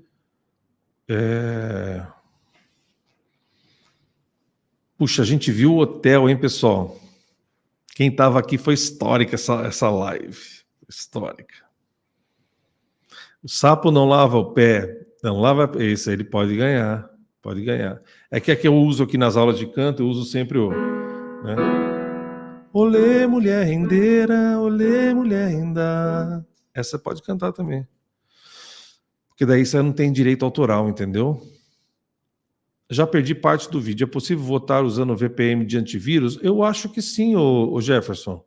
Puxa, a gente viu o hotel, hein, pessoal? Quem estava aqui foi histórica essa live. Histórica. O sapo não lava o pé. Não lava. Esse aí ele pode ganhar. Pode ganhar. É que eu uso aqui nas aulas de canto, eu uso sempre o... Né? Olê, mulher rendeira, olê, mulher renda. Essa pode cantar também. Porque daí você não tem direito autoral, entendeu? Já perdi parte do vídeo. É possível votar usando o VPN de antivírus? Eu acho que sim, ô Jefferson.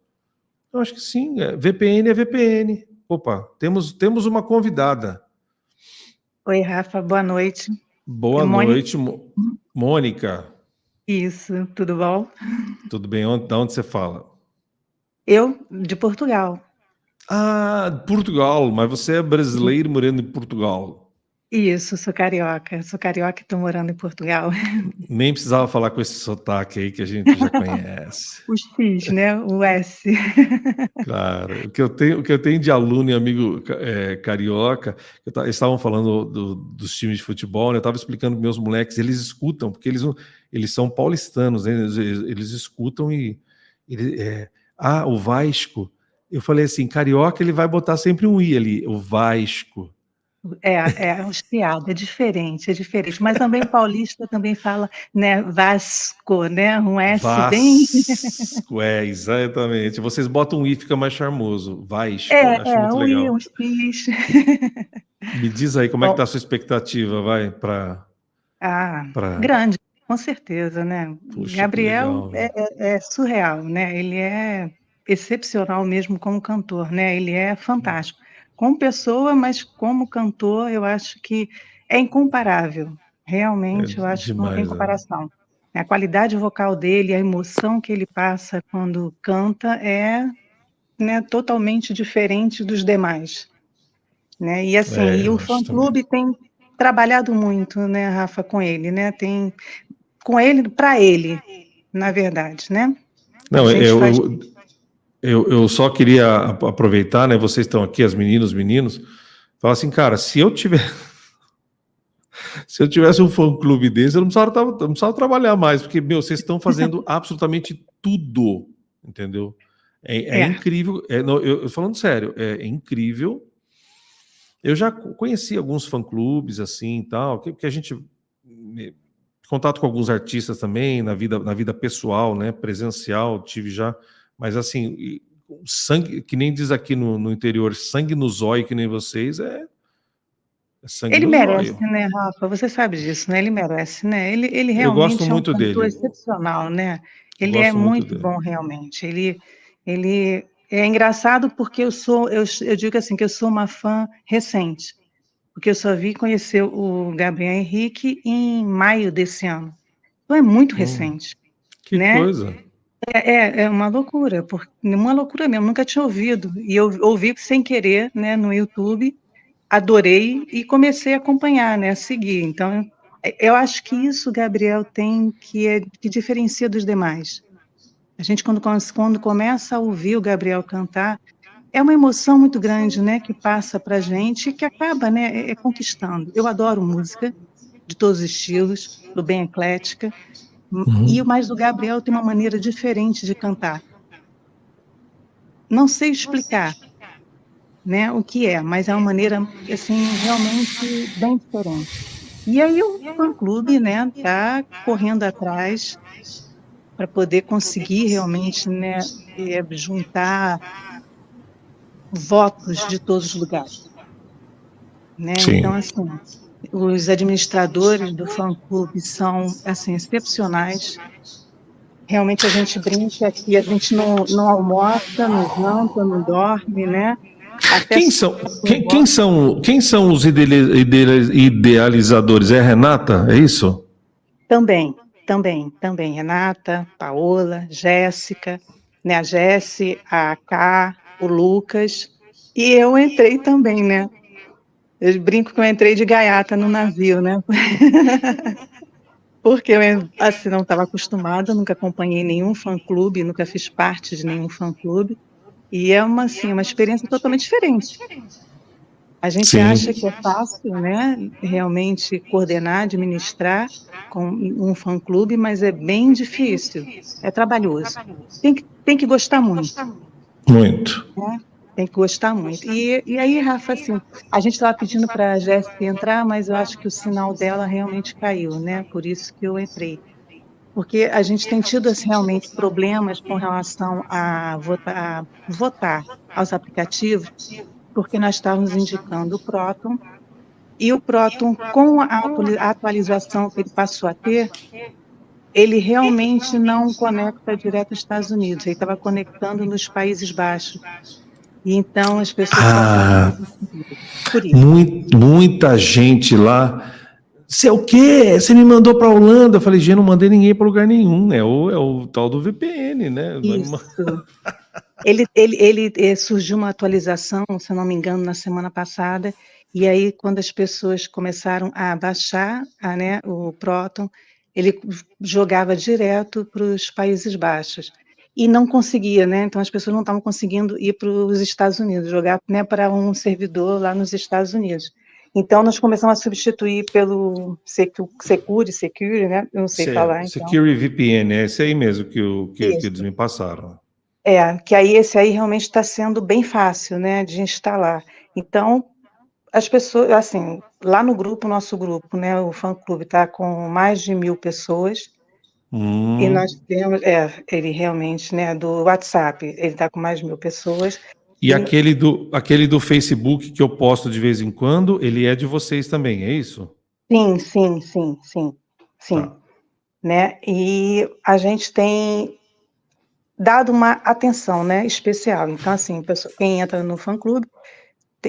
Eu acho que sim. VPN é VPN. Opa, temos uma convidada. Oi, Rafa, boa noite. Boa noite, Mônica. Isso, tudo bom? Tudo bem? De onde você fala? Eu, de Portugal. Ah, Portugal, mas você é brasileiro morando em Portugal. Isso, sou carioca e estou morando em Portugal. Nem precisava falar com esse sotaque aí que a gente já conhece. O X, né? O S. Claro. O que eu tenho de aluno e amigo carioca, eles estavam falando dos times de futebol, né? Eu estava explicando para meus moleques, eles escutam, porque eles são paulistanos, né? Eles escutam o Vasco. Eu falei assim, carioca, ele vai botar sempre um I ali, o Vasco. É austriado, é diferente, mas também paulista também fala, né, Vasco, né, um S bem... Vasco, exatamente. Vocês botam um I, fica mais charmoso. Vasco, acho muito um legal. I, um X. Me diz aí, como é que tá a sua expectativa, Grande, com certeza, né? Puxa, Gabriel que legal. é surreal, né? Ele é excepcional mesmo como cantor, né? Ele é fantástico. Como pessoa, mas como cantor, eu acho que é incomparável. Realmente, eu acho que não tem demais, comparação. A qualidade vocal dele, a emoção que ele passa quando canta é, né, totalmente diferente dos demais, né? E assim, e o fã-clube tem trabalhado muito, né, Rafa, com ele, né? Tem com ele, para ele, na verdade, né? Não, eu só queria aproveitar, né? Vocês estão aqui, as meninas, os meninos, falar assim, cara, se eu tivesse um fã-clube desse, eu não precisava trabalhar mais, porque, vocês estão fazendo absolutamente tudo, entendeu? É incrível, eu falando sério, é incrível. Eu já conheci alguns fã-clubes, assim, tal, que a gente... Contato com alguns artistas também, na vida pessoal, né, presencial, tive já, mas assim, sangue, que nem diz aqui no interior, sangue no zóio, que nem vocês, é sangue ele no merece, zóio. né, Rafa? Você sabe disso, né? Ele merece, né? Ele Eu gosto realmente é um muito cantor dele. excepcional, né? Ele é Gosto muito muito dele. bom, realmente. Ele é engraçado porque eu digo assim, que eu sou uma fã recente, porque eu só vi conhecer o Gabriel Henrique em maio desse ano. Então é muito recente, que né? coisa. É uma loucura, uma loucura mesmo, nunca tinha ouvido. E eu ouvi sem querer, né, no YouTube, adorei e comecei a acompanhar, né, a seguir. Então, eu acho que isso, Gabriel, tem que diferencia dos demais. A gente, quando começa a ouvir o Gabriel cantar, é uma emoção muito grande, né, que passa para a gente e que acaba, né, conquistando. Eu adoro música de todos os estilos, sou bem eclética, mas o Gabriel tem uma maneira diferente de cantar. Não sei explicar, né, o que é, mas é uma maneira, assim, realmente bem diferente. E aí o fã-clube, né, está correndo atrás para poder conseguir realmente, né, juntar votos de todos os lugares, né? Então, assim, os administradores do fã-clube são, assim, excepcionais. Realmente a gente brinca aqui, a gente não almoça, não janta, não dorme, né? Até Quem são os idealizadores? É a Renata? É isso? Também. Renata, Paola, Jéssica, né? A Jessi, a Ká, o Lucas. E eu entrei também, né? Eu brinco que eu entrei de gaiata no navio, né? Porque eu, assim, não estava acostumada, nunca acompanhei nenhum fã-clube, nunca fiz parte de nenhum fã-clube. E é uma experiência totalmente diferente. A gente acha que é fácil, né, realmente coordenar, administrar com um fã-clube, mas é bem difícil, é trabalhoso. Tem que gostar muito. Muito. Né? Tem que gostar muito. E aí, Rafa, assim, a gente estava pedindo para a Jéssica entrar, mas eu acho que o sinal dela realmente caiu, né? Por isso que eu entrei. Porque a gente tem tido assim, realmente problemas com relação a votar aos aplicativos, porque nós estávamos indicando o Proton, e o Proton, com a atualização que ele passou a ter, ele realmente não conecta direto aos Estados Unidos, ele estava conectando nos Países Baixos. E então as pessoas passavam por isso. Muita gente lá. Você é o quê? Você me mandou para a Holanda? Eu falei, gente, não mandei ninguém para lugar nenhum, né? É o tal do VPN, né? Isso. Ele surgiu uma atualização, se eu não me engano, na semana passada, e aí quando as pessoas começaram a baixar né, o Proton, ele jogava direto para os Países Baixos. E não conseguia, né? Então as pessoas não estavam conseguindo ir para os Estados Unidos, jogar, né, para um servidor lá nos Estados Unidos. Então nós começamos a substituir pelo Secure, né? Eu não sei falar. Secure VPN, é esse aí mesmo que eles me passaram. Que aí esse aí realmente está sendo bem fácil, né, de instalar. Então, as pessoas, assim, lá no grupo, nosso grupo, né, o fã-clube está com mais de 1.000 pessoas, e nós temos, ele realmente, né, do WhatsApp, ele está com mais de 1.000 pessoas. E aquele do Facebook que eu posto de vez em quando, ele é de vocês também, é isso? Sim. Tá. Né, e a gente tem dado uma atenção, né, especial. Então, assim, quem entra no fã-clube,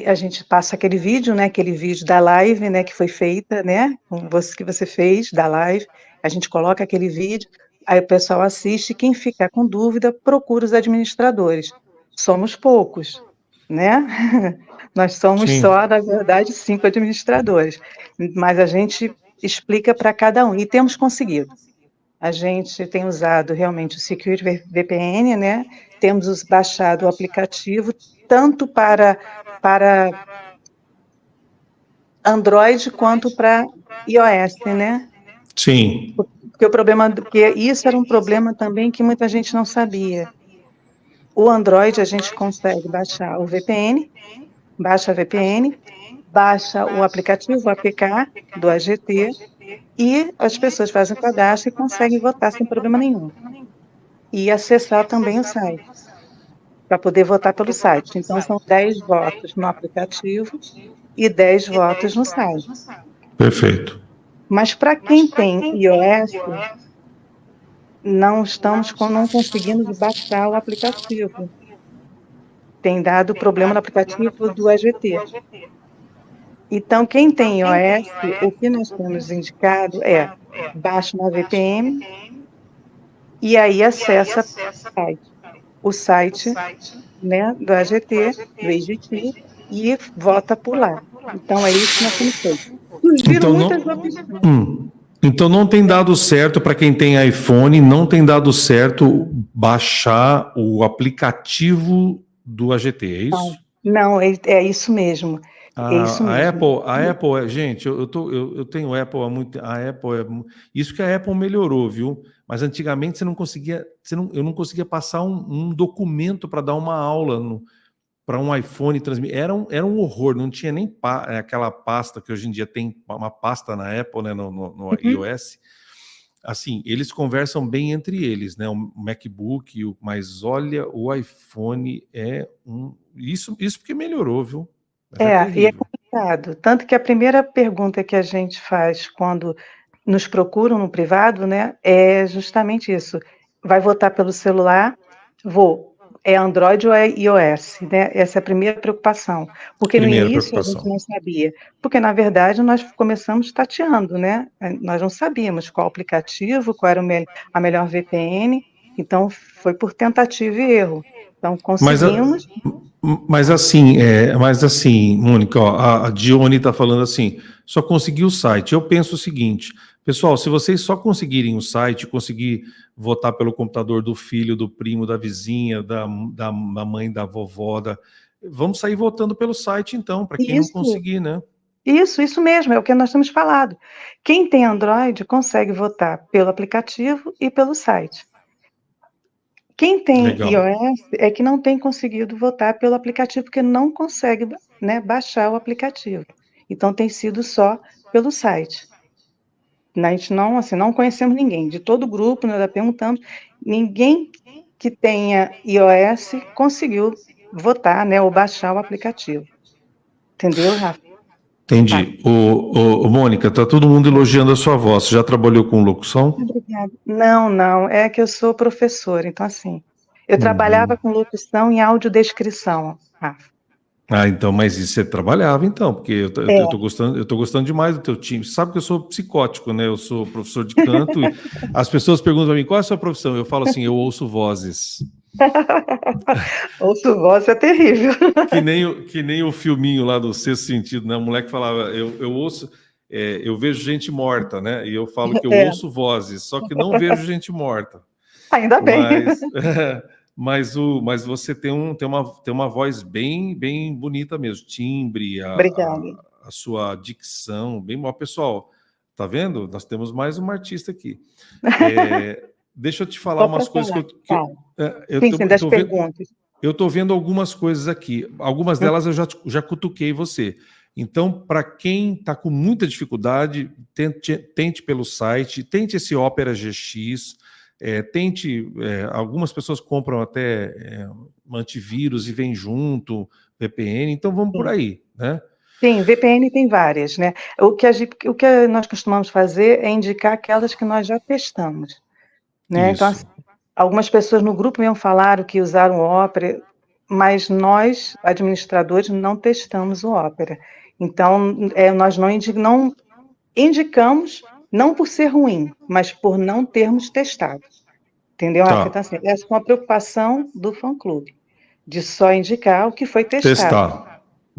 a gente passa aquele vídeo, né, aquele vídeo da live, né, que foi feita, né, que você fez da live, a gente coloca aquele vídeo, aí o pessoal assiste, quem ficar com dúvida, procura os administradores. Somos poucos, né? Nós somos só, na verdade, 5 administradores, mas a gente explica para cada um, e temos conseguido. A gente tem usado realmente o Secure VPN, né? Temos baixado o aplicativo tanto para Android quanto para iOS, né? Sim. Porque isso era um problema também que muita gente não sabia. O Android a gente consegue baixar o VPN, baixa o aplicativo, o APK do AGT, e as pessoas fazem o cadastro e conseguem votar sem problema nenhum. E acessar também o site, para poder votar pelo site. Então, são 10 votos no aplicativo e 10 votos no site. Perfeito. Mas para quem tem iOS, não conseguindo baixar o aplicativo. Tem dado problema no aplicativo do AGT. Então, quem tem iOS, o que nós temos indicado é baixa uma VPN e aí acessa o site, né, do AGT, do AGT, e vota por lá. Então, é isso que nós temos feito. Surgiram muitas opções. Então, não tem dado certo para quem tem iPhone, não tem dado certo baixar o aplicativo do AGT, é isso? Não, é isso mesmo. É isso mesmo. A Apple, gente, eu tenho Apple há muito tempo. A Apple isso que a Apple melhorou, viu? Mas antigamente você não conseguia, eu não conseguia passar um documento para dar uma aula para um iPhone transmitir. Era um horror, não tinha nem aquela pasta que hoje em dia tem uma pasta na Apple, né, no iOS. Assim, eles conversam bem entre eles, né? O MacBook, mas olha, o iPhone é isso porque melhorou, viu? E é complicado. Tanto que a primeira pergunta que a gente faz quando nos procuram no privado, né, é justamente isso. Vai votar pelo celular? Vou. É Android ou é iOS? Né? Essa é a primeira preocupação. Porque no início a gente não sabia. Porque, na verdade, nós começamos tateando, né? Nós não sabíamos qual aplicativo, qual era a melhor VPN. Então, foi por tentativa e erro. Então, conseguimos... Mas assim, Mônica, ó, a Dione está falando assim, só consegui o site. Eu penso o seguinte, pessoal, se vocês só conseguirem o site, conseguir votar pelo computador do filho, do primo, da vizinha, da mãe, da vovó, vamos sair votando pelo site então, para quem não conseguir, né? Isso mesmo, é o que nós temos falado. Quem tem Android consegue votar pelo aplicativo e pelo site. Quem tem iOS é que não tem conseguido votar pelo aplicativo, porque não consegue, né, baixar o aplicativo. Então, tem sido só pelo site. A gente não conhecemos ninguém. De todo o grupo, nós já perguntamos, ninguém que tenha iOS conseguiu votar, né, ou baixar o aplicativo. Entendeu, Rafa? Entendi. Mônica, tá todo mundo elogiando a sua voz. Você já trabalhou com locução? Obrigada. Não, é que eu sou professora, então assim, eu trabalhava com locução em audiodescrição, Rafa. Então, mas isso você trabalhava então, porque eu tô gostando demais do teu time. Você sabe que eu sou psicótico, né? Eu sou professor de canto e as pessoas perguntam para mim, qual é a sua profissão? Eu falo assim, eu ouço vozes. Ouço voz é terrível. Que nem o filminho lá do Sexto Sentido, né? O moleque falava, eu ouço, eu vejo gente morta, né? E eu falo que eu ouço vozes, só que não vejo gente morta. Ainda bem. Mas você tem uma voz bem bonita mesmo, timbre, a sua dicção, bem bom. Pessoal, tá vendo? Nós temos mais uma artista aqui. Deixa eu te falar umas coisas das perguntas. Eu estou vendo algumas coisas aqui. Algumas delas eu já cutuquei você. Então, para quem está com muita dificuldade, tente pelo site, tente esse Opera GX, algumas pessoas compram até antivírus e vem junto, VPN, então vamos por aí, né? Sim, VPN tem várias, né? O que nós costumamos fazer é indicar aquelas que nós já testamos, né? Então, assim, algumas pessoas no grupo mesmo falaram que usaram o Opera, mas nós, administradores, não testamos o Opera. Então, nós não indicamos, não por ser ruim, mas por não termos testado. Entendeu? Então, assim, essa é uma preocupação do fã-clube, de só indicar o que foi testado. Testar.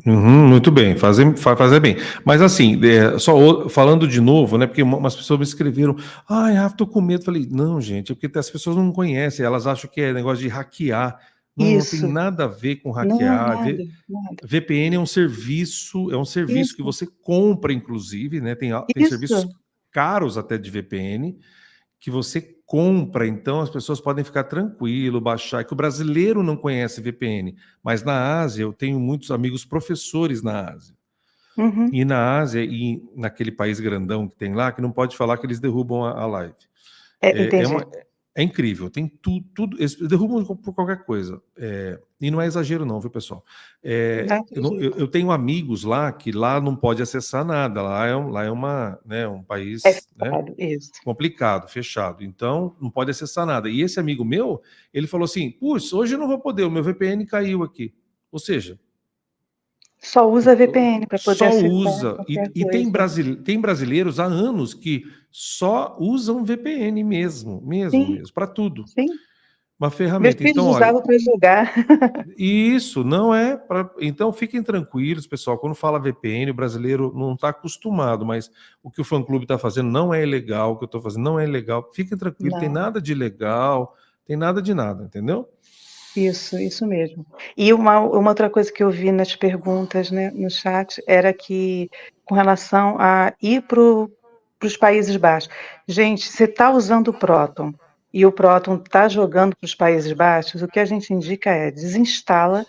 Muito bem, fazer bem. Mas assim, só falando de novo, né? Porque umas pessoas me escreveram, Rafa, tô com medo. Falei, não, gente, é porque as pessoas não conhecem, elas acham que é negócio de hackear. Não tem nada a ver com hackear. Nada. VPN é um serviço que você compra, inclusive, né? Tem serviços caros até de VPN que você compra, então as pessoas podem ficar tranquilo, baixar, que o brasileiro não conhece VPN, mas na Ásia eu tenho muitos amigos professores na Ásia. E na Ásia, e naquele país grandão que tem lá, que não pode falar que eles derrubam a live. É incrível, tem tudo, eles derrubam por qualquer coisa. E não é exagero não, viu, pessoal? Eu tenho amigos lá que lá não pode acessar nada, lá é um país complicado, fechado, então não pode acessar nada. E esse amigo meu, ele falou assim, putz, hoje eu não vou poder, o meu VPN caiu aqui. Ou seja... Só usa VPN para poder acessar. Só usa. E tem brasileiros há anos que só usam VPN mesmo, para tudo. Sim. Uma ferramenta. Meus filhos usavam para jogar. Isso, não é para... Então, fiquem tranquilos, pessoal. Quando fala VPN, o brasileiro não está acostumado, mas o que o fã-clube está fazendo não é ilegal, o que eu estou fazendo não é ilegal. Fiquem tranquilos, tem nada de ilegal, tem nada de nada, entendeu? Isso mesmo. E uma outra coisa que eu vi nas perguntas, né, no chat, era que, com relação a ir para os Países Baixos. Gente, você está usando o Proton, e o Proton está jogando para os Países Baixos, o que a gente indica é desinstala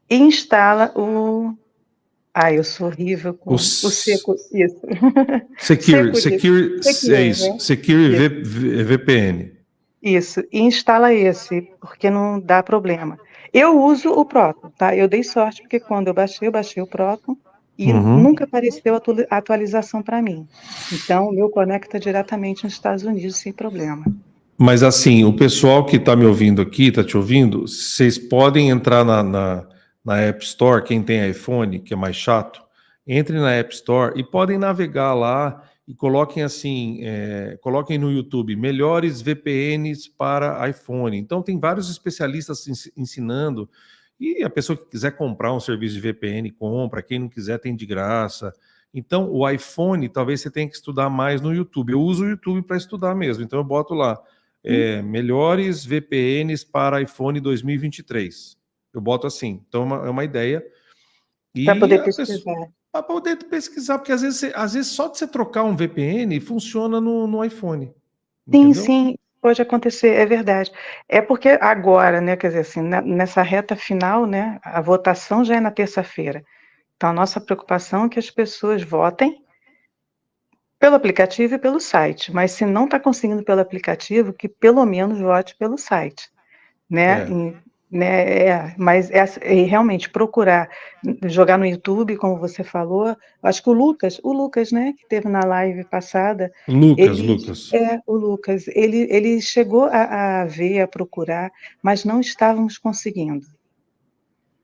e instala o... eu sou horrível com o seco, isso. Secure VPN. Isso, e instala esse, porque não dá problema. Eu uso o Proton, tá? Eu dei sorte, porque quando eu baixei o Proton e nunca apareceu a atualização para mim. Então, o meu conecta diretamente nos Estados Unidos sem problema. Mas assim, o pessoal que está me ouvindo aqui, está te ouvindo, vocês podem entrar na App Store, quem tem iPhone, que é mais chato, entrem na App Store e podem navegar lá e coloquem assim, coloquem no YouTube, melhores VPNs para iPhone. Então tem vários especialistas ensinando, e a pessoa que quiser comprar um serviço de VPN, compra, quem não quiser tem de graça. Então o iPhone, talvez você tenha que estudar mais no YouTube. Eu uso o YouTube para estudar mesmo, então eu boto lá, melhores VPNs para iPhone 2023. Eu boto assim, então é uma ideia. Para poder pesquisar. Para poder pesquisar, porque às vezes só de você trocar um VPN funciona no iPhone. Sim, pode acontecer, é verdade. É porque agora, né, quer dizer assim, nessa reta final, né, a votação já é na terça-feira. Então, a nossa preocupação é que as pessoas votem pelo aplicativo e pelo site, mas se não está conseguindo pelo aplicativo, que pelo menos vote pelo site, né? né? Mas realmente procurar jogar no YouTube, como você falou. Acho que o Lucas, né, que teve na live passada, Lucas. O Lucas, ele chegou a ver, a procurar, mas não estávamos conseguindo,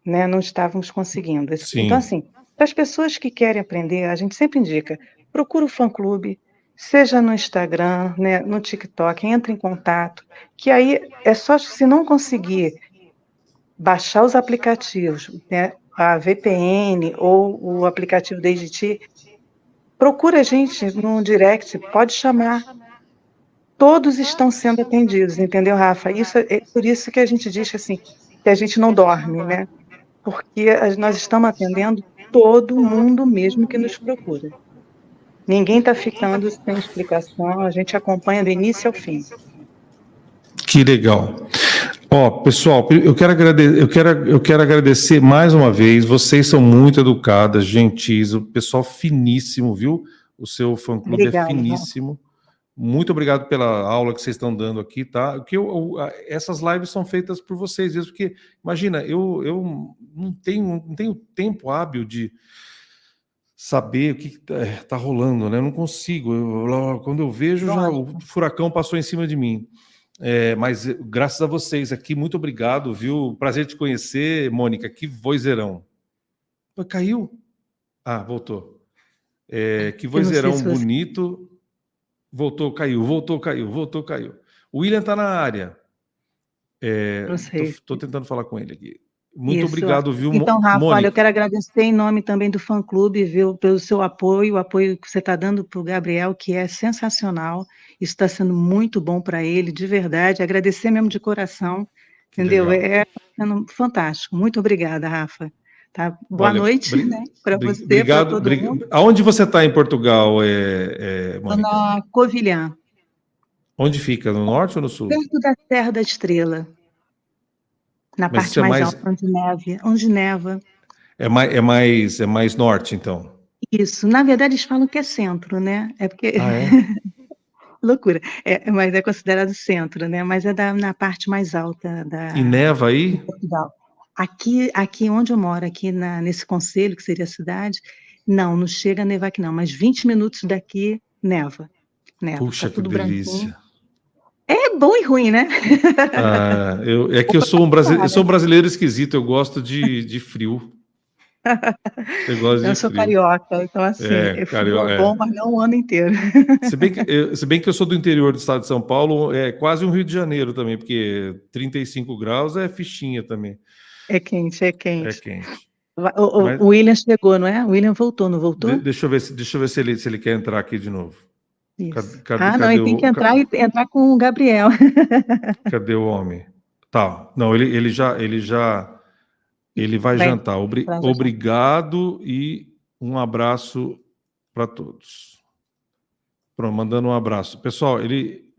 né? Não estávamos conseguindo. Então, Sim. assim, para as pessoas que querem aprender, a gente sempre indica, procura o fã-clube, seja no Instagram, né, no TikTok, entre em contato, que aí é só, se não conseguir baixar os aplicativos, né, a VPN ou o aplicativo da AGT, procura a gente no direct, pode chamar. Todos estão sendo atendidos, entendeu, Rafa? Isso é por isso que a gente diz assim, que a gente não dorme, né? Porque nós estamos atendendo todo mundo mesmo que nos procura. Ninguém está ficando sem explicação, a gente acompanha do início ao fim. Que legal. Ó, pessoal, eu quero agradecer mais uma vez. Vocês são muito educadas, gentis, o pessoal finíssimo, viu? O seu fã-clube é finíssimo. Muito obrigado pela aula que vocês estão dando aqui, tá? Porque essas lives são feitas por vocês mesmo, porque, imagina, eu não tenho tempo hábil de saber o que tá rolando, né? Eu não consigo. Quando eu vejo, já o furacão passou em cima de mim. Mas graças a vocês aqui, muito obrigado, viu? Prazer te conhecer, Mônica. Que vozeirão. Caiu? Ah, voltou. Que vozeirão bonito. Voltou, caiu. O William tá na área. Não sei. Tô tentando falar com ele aqui. Muito obrigado, viu, Então, Rafa, Mônica? olha, eu quero agradecer em nome também do fã-clube, viu, pelo seu apoio, o apoio que você está dando para o Gabriel, que é sensacional. Isso está sendo muito bom para ele, de verdade. Agradecer mesmo de coração, entendeu? Sendo fantástico. Muito obrigada, Rafa. Tá? Boa noite, né, para você, para todo mundo. Aonde você está em Portugal, Mônica? Na Covilhã. Onde fica? No norte ou no sul? Perto da Serra da Estrela. Na parte mais alta, onde neva. É mais norte, então. Isso. Na verdade, eles falam que é centro, né? É porque... Ah, é? Loucura. Mas é considerado centro, né? Mas é na parte mais alta da... E neva aí? de Portugal. Aqui onde eu moro, aqui nesse concelho, que seria a cidade, não chega a nevar aqui não, mas 20 minutos daqui neva. Puxa, tá tudo que delícia. Branquinho. É bom e ruim, né? Eu sou um brasileiro esquisito, eu gosto de frio. Eu sou carioca, então assim, é bom, mas não o ano inteiro. Se bem que eu sou do interior do estado de São Paulo, é quase um Rio de Janeiro também, porque 35 graus é fichinha também. É quente. É quente. O William chegou, não é? O William voltou, não voltou? Deixa eu ver se ele quer entrar aqui de novo. Isso. Ele tem que entrar com o Gabriel. Cadê o homem? Tá, não, ele vai jantar. Obrigado e um abraço para todos. Pronto, mandando um abraço. Pessoal,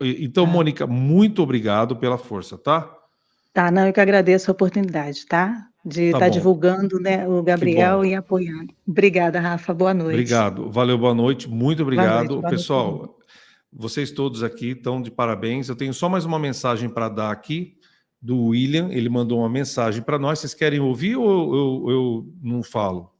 então, Mônica, muito obrigado pela força, tá? Tá, não, eu que agradeço a oportunidade, tá? De estar divulgando, né, o Gabriel e apoiando. Obrigada, Rafa, boa noite. Obrigado, valeu, boa noite, muito obrigado. Boa pessoal, noite. Vocês todos aqui estão de parabéns. Eu tenho só mais uma mensagem para dar aqui do William. Ele mandou uma mensagem para nós. Vocês querem ouvir ou eu não falo?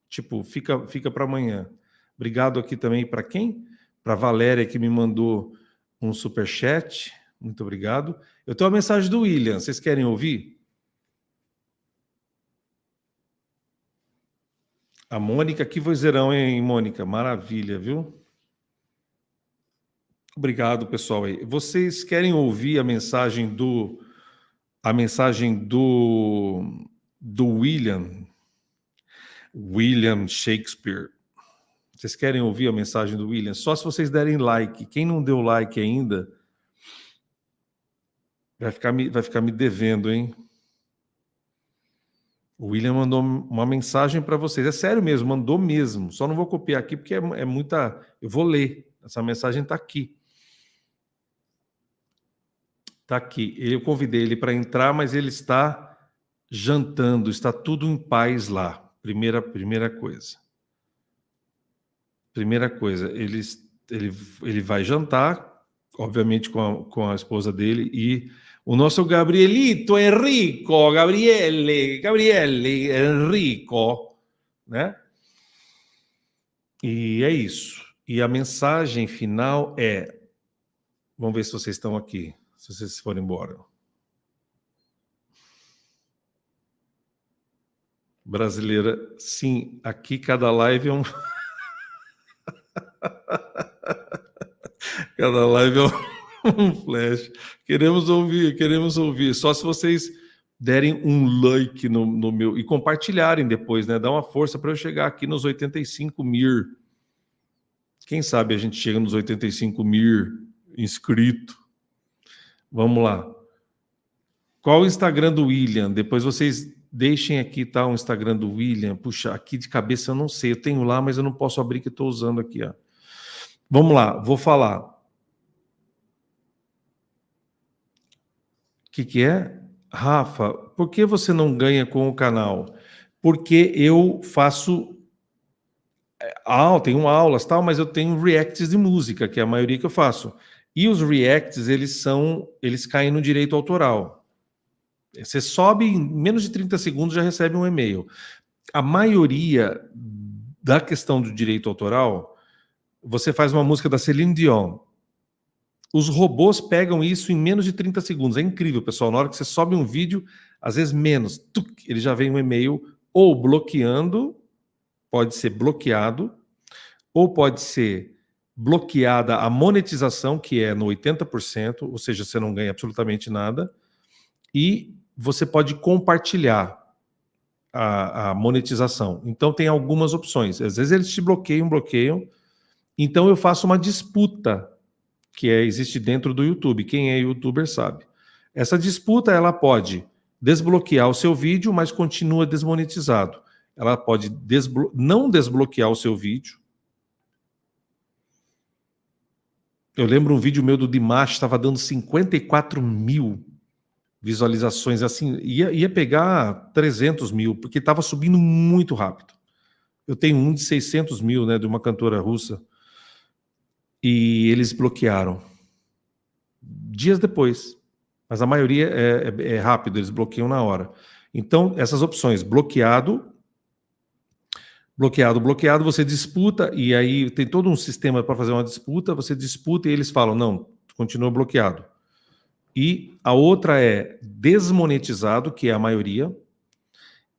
Tipo, fica para amanhã. Obrigado aqui também para quem? Para Valéria, que me mandou um superchat. Muito obrigado. Eu tenho uma mensagem do William. Vocês querem ouvir? A Mônica, que vozeirão, hein, Mônica? Maravilha, viu? Obrigado, pessoal. Vocês querem ouvir a mensagem do William Shakespeare? Vocês querem ouvir a mensagem do William? Só se vocês derem like. Quem não deu like ainda vai ficar me devendo, hein? O William mandou uma mensagem para vocês. É sério mesmo, mandou mesmo. Só não vou copiar aqui porque é muita... Eu vou ler. Essa mensagem está aqui. Está aqui. Eu convidei ele para entrar, mas ele está jantando. Está tudo em paz lá. Primeira coisa. Primeira coisa, ele vai jantar, obviamente com a esposa dele, e O nosso Gabrielito Enrico, Gabriele, Enrico, né? E é isso. E a mensagem final é... Vamos ver se vocês estão aqui, se vocês forem embora. Brasileira, sim, aqui cada live é um... Cada live é um flash. Queremos ouvir. Só se vocês derem um like no meu e compartilharem depois, né? Dá uma força para eu chegar aqui nos 85 mil. Quem sabe a gente chega nos 85 mil inscritos. Vamos lá. Qual o Instagram do William? Depois vocês deixem aqui, tá? O Instagram do William. Puxa, aqui de cabeça eu não sei. Eu tenho lá, mas eu não posso abrir que estou usando aqui, ó. Vamos lá, vou falar. O que é? Rafa, por que você não ganha com o canal? Porque eu faço... tenho aulas, tal, mas eu tenho reacts de música, que é a maioria que eu faço. E os reacts, eles caem no direito autoral. Você sobe em menos de 30 segundos, já recebe um e-mail. A maioria da questão do direito autoral... Você faz uma música da Celine Dion. Os robôs pegam isso em menos de 30 segundos. É incrível, pessoal. Na hora que você sobe um vídeo, às vezes menos, ele já vem um e-mail ou bloqueando, pode ser bloqueado, ou pode ser bloqueada a monetização, que é no 80%, ou seja, você não ganha absolutamente nada, e você pode compartilhar a monetização. Então tem algumas opções. Às vezes eles te bloqueiam. Então eu faço uma disputa que existe dentro do YouTube. Quem é youtuber sabe. Essa disputa ela pode desbloquear o seu vídeo, mas continua desmonetizado. Ela pode não desbloquear o seu vídeo. Eu lembro um vídeo meu do Dimash, estava dando 54 mil visualizações. Assim, ia pegar 300 mil, porque estava subindo muito rápido. Eu tenho um de 600 mil, né, de uma cantora russa. E eles bloquearam dias depois, mas a maioria é rápido, eles bloqueiam na hora. Então, essas opções, bloqueado, você disputa, e aí tem todo um sistema para fazer uma disputa, você disputa e eles falam, não, continua bloqueado. E a outra é desmonetizado, que é a maioria,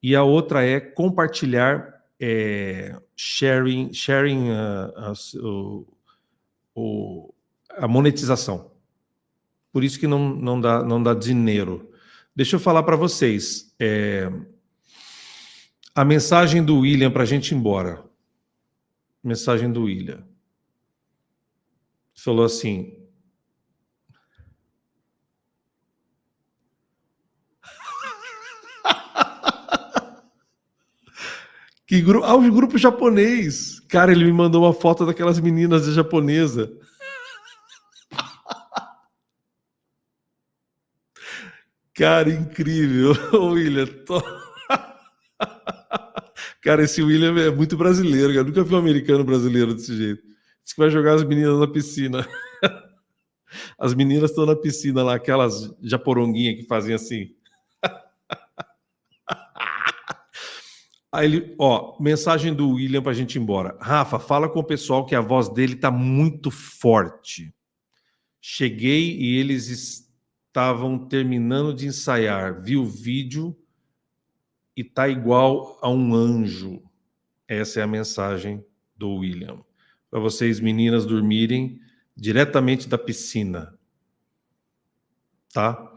e a outra é compartilhar, sharing a monetização. Por isso que não dá dinheiro. Deixa eu falar para vocês. A mensagem do William para a gente ir embora. Mensagem do William. Falou assim... o grupo japonês. Cara, ele me mandou uma foto daquelas meninas da japonesa. Cara, incrível. William. Cara, esse William é muito brasileiro. Cara. Eu nunca vi um americano brasileiro desse jeito. Diz que vai jogar as meninas na piscina. As meninas estão na piscina lá, aquelas japoronguinhas que fazem assim. Aí ele, mensagem do William pra gente ir embora. Rafa, fala com o pessoal que a voz dele tá muito forte. Cheguei e eles estavam terminando de ensaiar. Vi o vídeo e tá igual a um anjo. Essa é a mensagem do William. Para vocês, meninas, dormirem diretamente da piscina. Tá?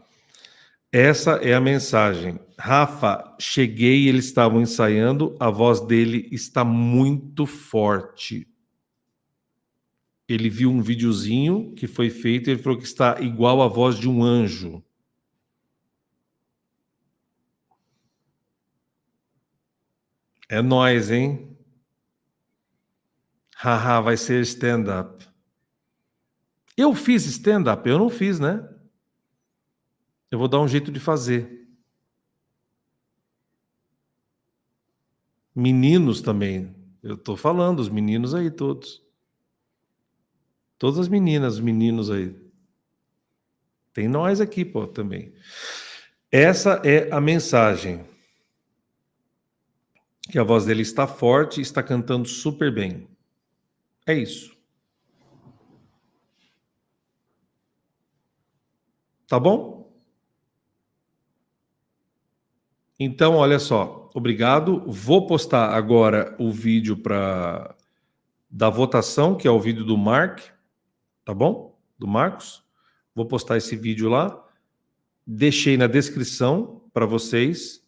Essa é a mensagem. Rafa, cheguei, eles estavam ensaiando, a voz dele está muito forte. Ele viu um videozinho que foi feito e ele falou que está igual a voz de um anjo. É nóis, hein? Haha, vai ser stand-up. Eu fiz stand-up? Eu não fiz, né? Eu vou dar um jeito de fazer. Meninos também. Eu tô falando, os meninos aí todos. Todas as meninas, os meninos aí. Tem nós aqui, pô, também. Essa é a mensagem. Que a voz dele está forte e está cantando super bem. É isso. Tá bom? Então, olha só. Obrigado. Vou postar agora o vídeo da votação, que é o vídeo do Mark. Tá bom? Do Marcos. Vou postar esse vídeo lá. Deixei na descrição para vocês,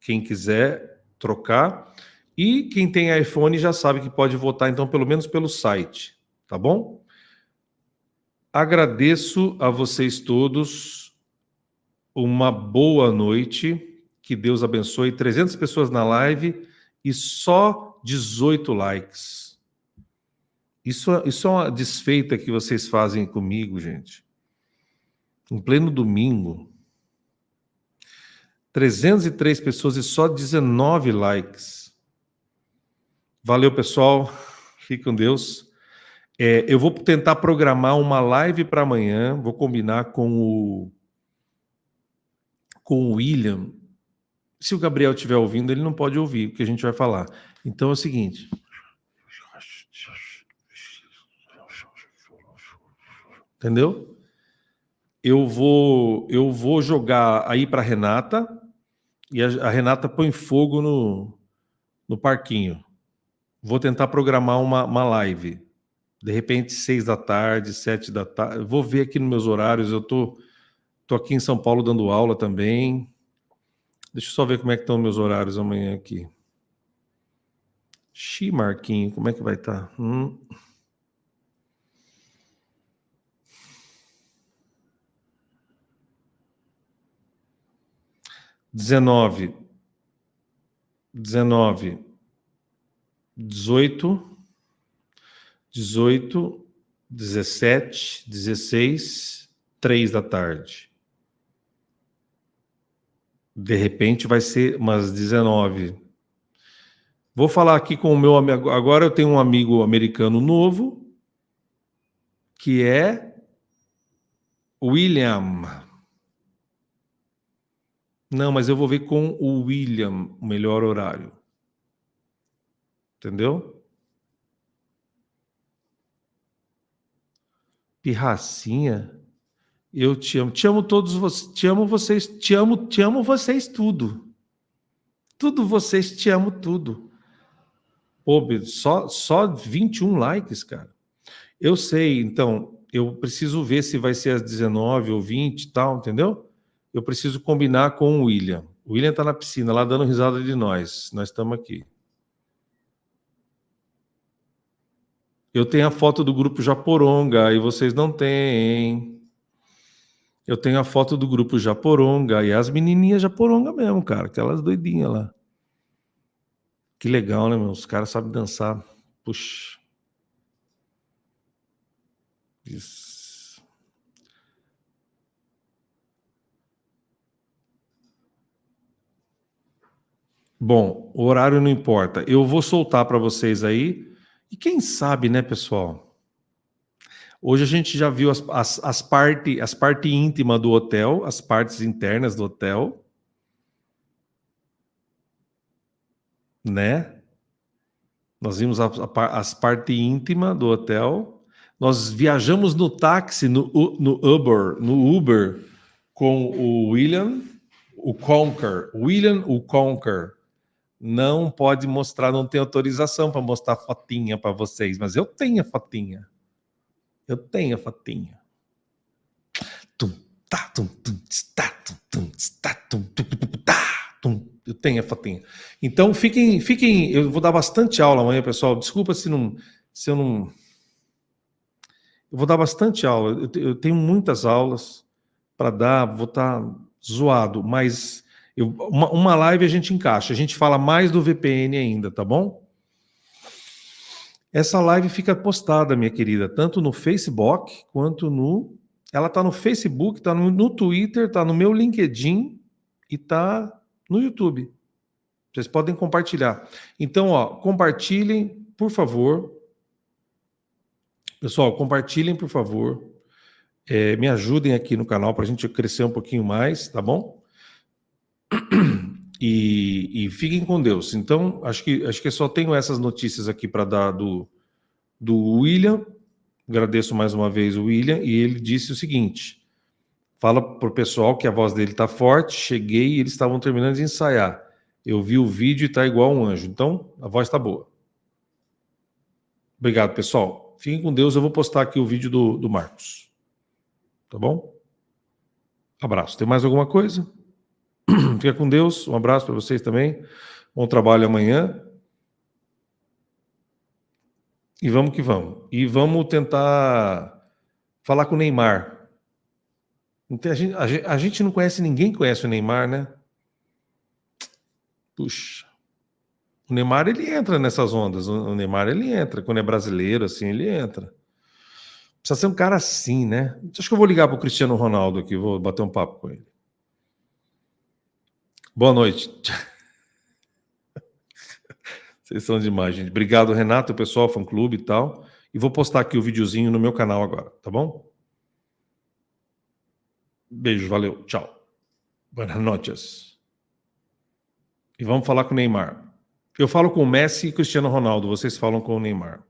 quem quiser trocar. E quem tem iPhone já sabe que pode votar, então, pelo menos pelo site. Tá bom? Agradeço a vocês todos. Uma boa noite. Que Deus abençoe. 300 pessoas na live e só 18 likes. Isso é uma desfeita que vocês fazem comigo, gente. Em pleno domingo. 303 pessoas e só 19 likes. Valeu, pessoal. Fique com Deus. Eu vou tentar programar uma live para amanhã. Vou combinar com o William. Se o Gabriel estiver ouvindo, ele não pode ouvir o que a gente vai falar. Então é o seguinte. Entendeu? Eu vou jogar aí para Renata e a Renata põe fogo no parquinho. Vou tentar programar uma live. De repente, 6 da tarde, 7 da tarde. Vou ver aqui nos meus horários. Eu tô aqui em São Paulo dando aula também. Deixa eu só ver como é que estão meus horários amanhã aqui. Marquinho, como é que vai estar? 19, 18, 17, 16, 3 da tarde. De repente vai ser umas 19. Vou falar aqui com o meu amigo. Agora eu tenho um amigo americano novo, que é William. Não, mas eu vou ver com o William o melhor horário. Entendeu? Pirracinha, eu te amo. Te amo todos vocês. Te amo vocês. Te amo vocês tudo. Tudo vocês, te amo tudo. Pô, só 21 likes, cara. Eu sei, então, eu preciso ver se vai ser às 19 ou 20 e tal, entendeu? Eu preciso combinar com o William. O William tá na piscina, lá dando risada de nós. Nós estamos aqui. Eu tenho a foto do grupo Japoronga e vocês não têm. Eu tenho a foto do grupo Japoronga e as menininhas Japoronga mesmo, cara. Aquelas doidinhas lá. Que legal, né, meu? Os caras sabem dançar. Puxa. Isso. Bom, o horário não importa. Eu vou soltar para vocês aí. E quem sabe, né, pessoal? Hoje a gente já viu as partes íntimas do hotel, as partes internas do hotel. Né? Nós vimos as partes íntimas do hotel. Nós viajamos no táxi, no Uber, com o William, o Conquer. William, o Conquer. Não pode mostrar, não tem autorização para mostrar fotinha para vocês, mas eu tenho a fotinha. Eu tenho a fotinha. Eu tenho a fotinha. Então fiquem. Eu vou dar bastante aula amanhã, pessoal. Desculpa se eu não. Eu vou dar bastante aula. Eu tenho muitas aulas para dar. Vou estar zoado, mas uma live a gente encaixa. A gente fala mais do VPN ainda, tá bom? Essa live fica postada, minha querida, tanto no Facebook quanto no... Ela tá no Facebook, tá no Twitter, tá no meu LinkedIn e tá no YouTube. Vocês podem compartilhar. Então, ó, compartilhem, por favor. Pessoal, compartilhem, por favor. Me ajudem aqui no canal para a gente crescer um pouquinho mais, tá bom? E fiquem com Deus. Então, acho que só tenho essas notícias aqui para dar do William. Agradeço mais uma vez o William, e ele disse o seguinte: fala pro pessoal que a voz dele tá forte, cheguei e eles estavam terminando de ensaiar. Eu vi o vídeo e tá igual um anjo. Então, a voz tá boa. Obrigado, pessoal. Fiquem com Deus, eu vou postar aqui o vídeo do Marcos. Tá bom? Abraço. Tem mais alguma coisa? Fica com Deus. Um abraço para vocês também. Bom trabalho amanhã. E vamos que vamos. E vamos tentar falar com o Neymar. A gente não conhece, ninguém conhece o Neymar, né? Puxa. O Neymar, ele entra nessas ondas. O Neymar, ele entra. Quando é brasileiro, assim, ele entra. Precisa ser um cara assim, né? Acho que eu vou ligar para o Cristiano Ronaldo aqui. Vou bater um papo com ele. Boa noite. Vocês são demais, gente. Obrigado, Renato, o pessoal, fã-clube e tal. E vou postar aqui o videozinho no meu canal agora, tá bom? Beijo, valeu, tchau. Boas noites. E vamos falar com o Neymar. Eu falo com o Messi e Cristiano Ronaldo, vocês falam com o Neymar.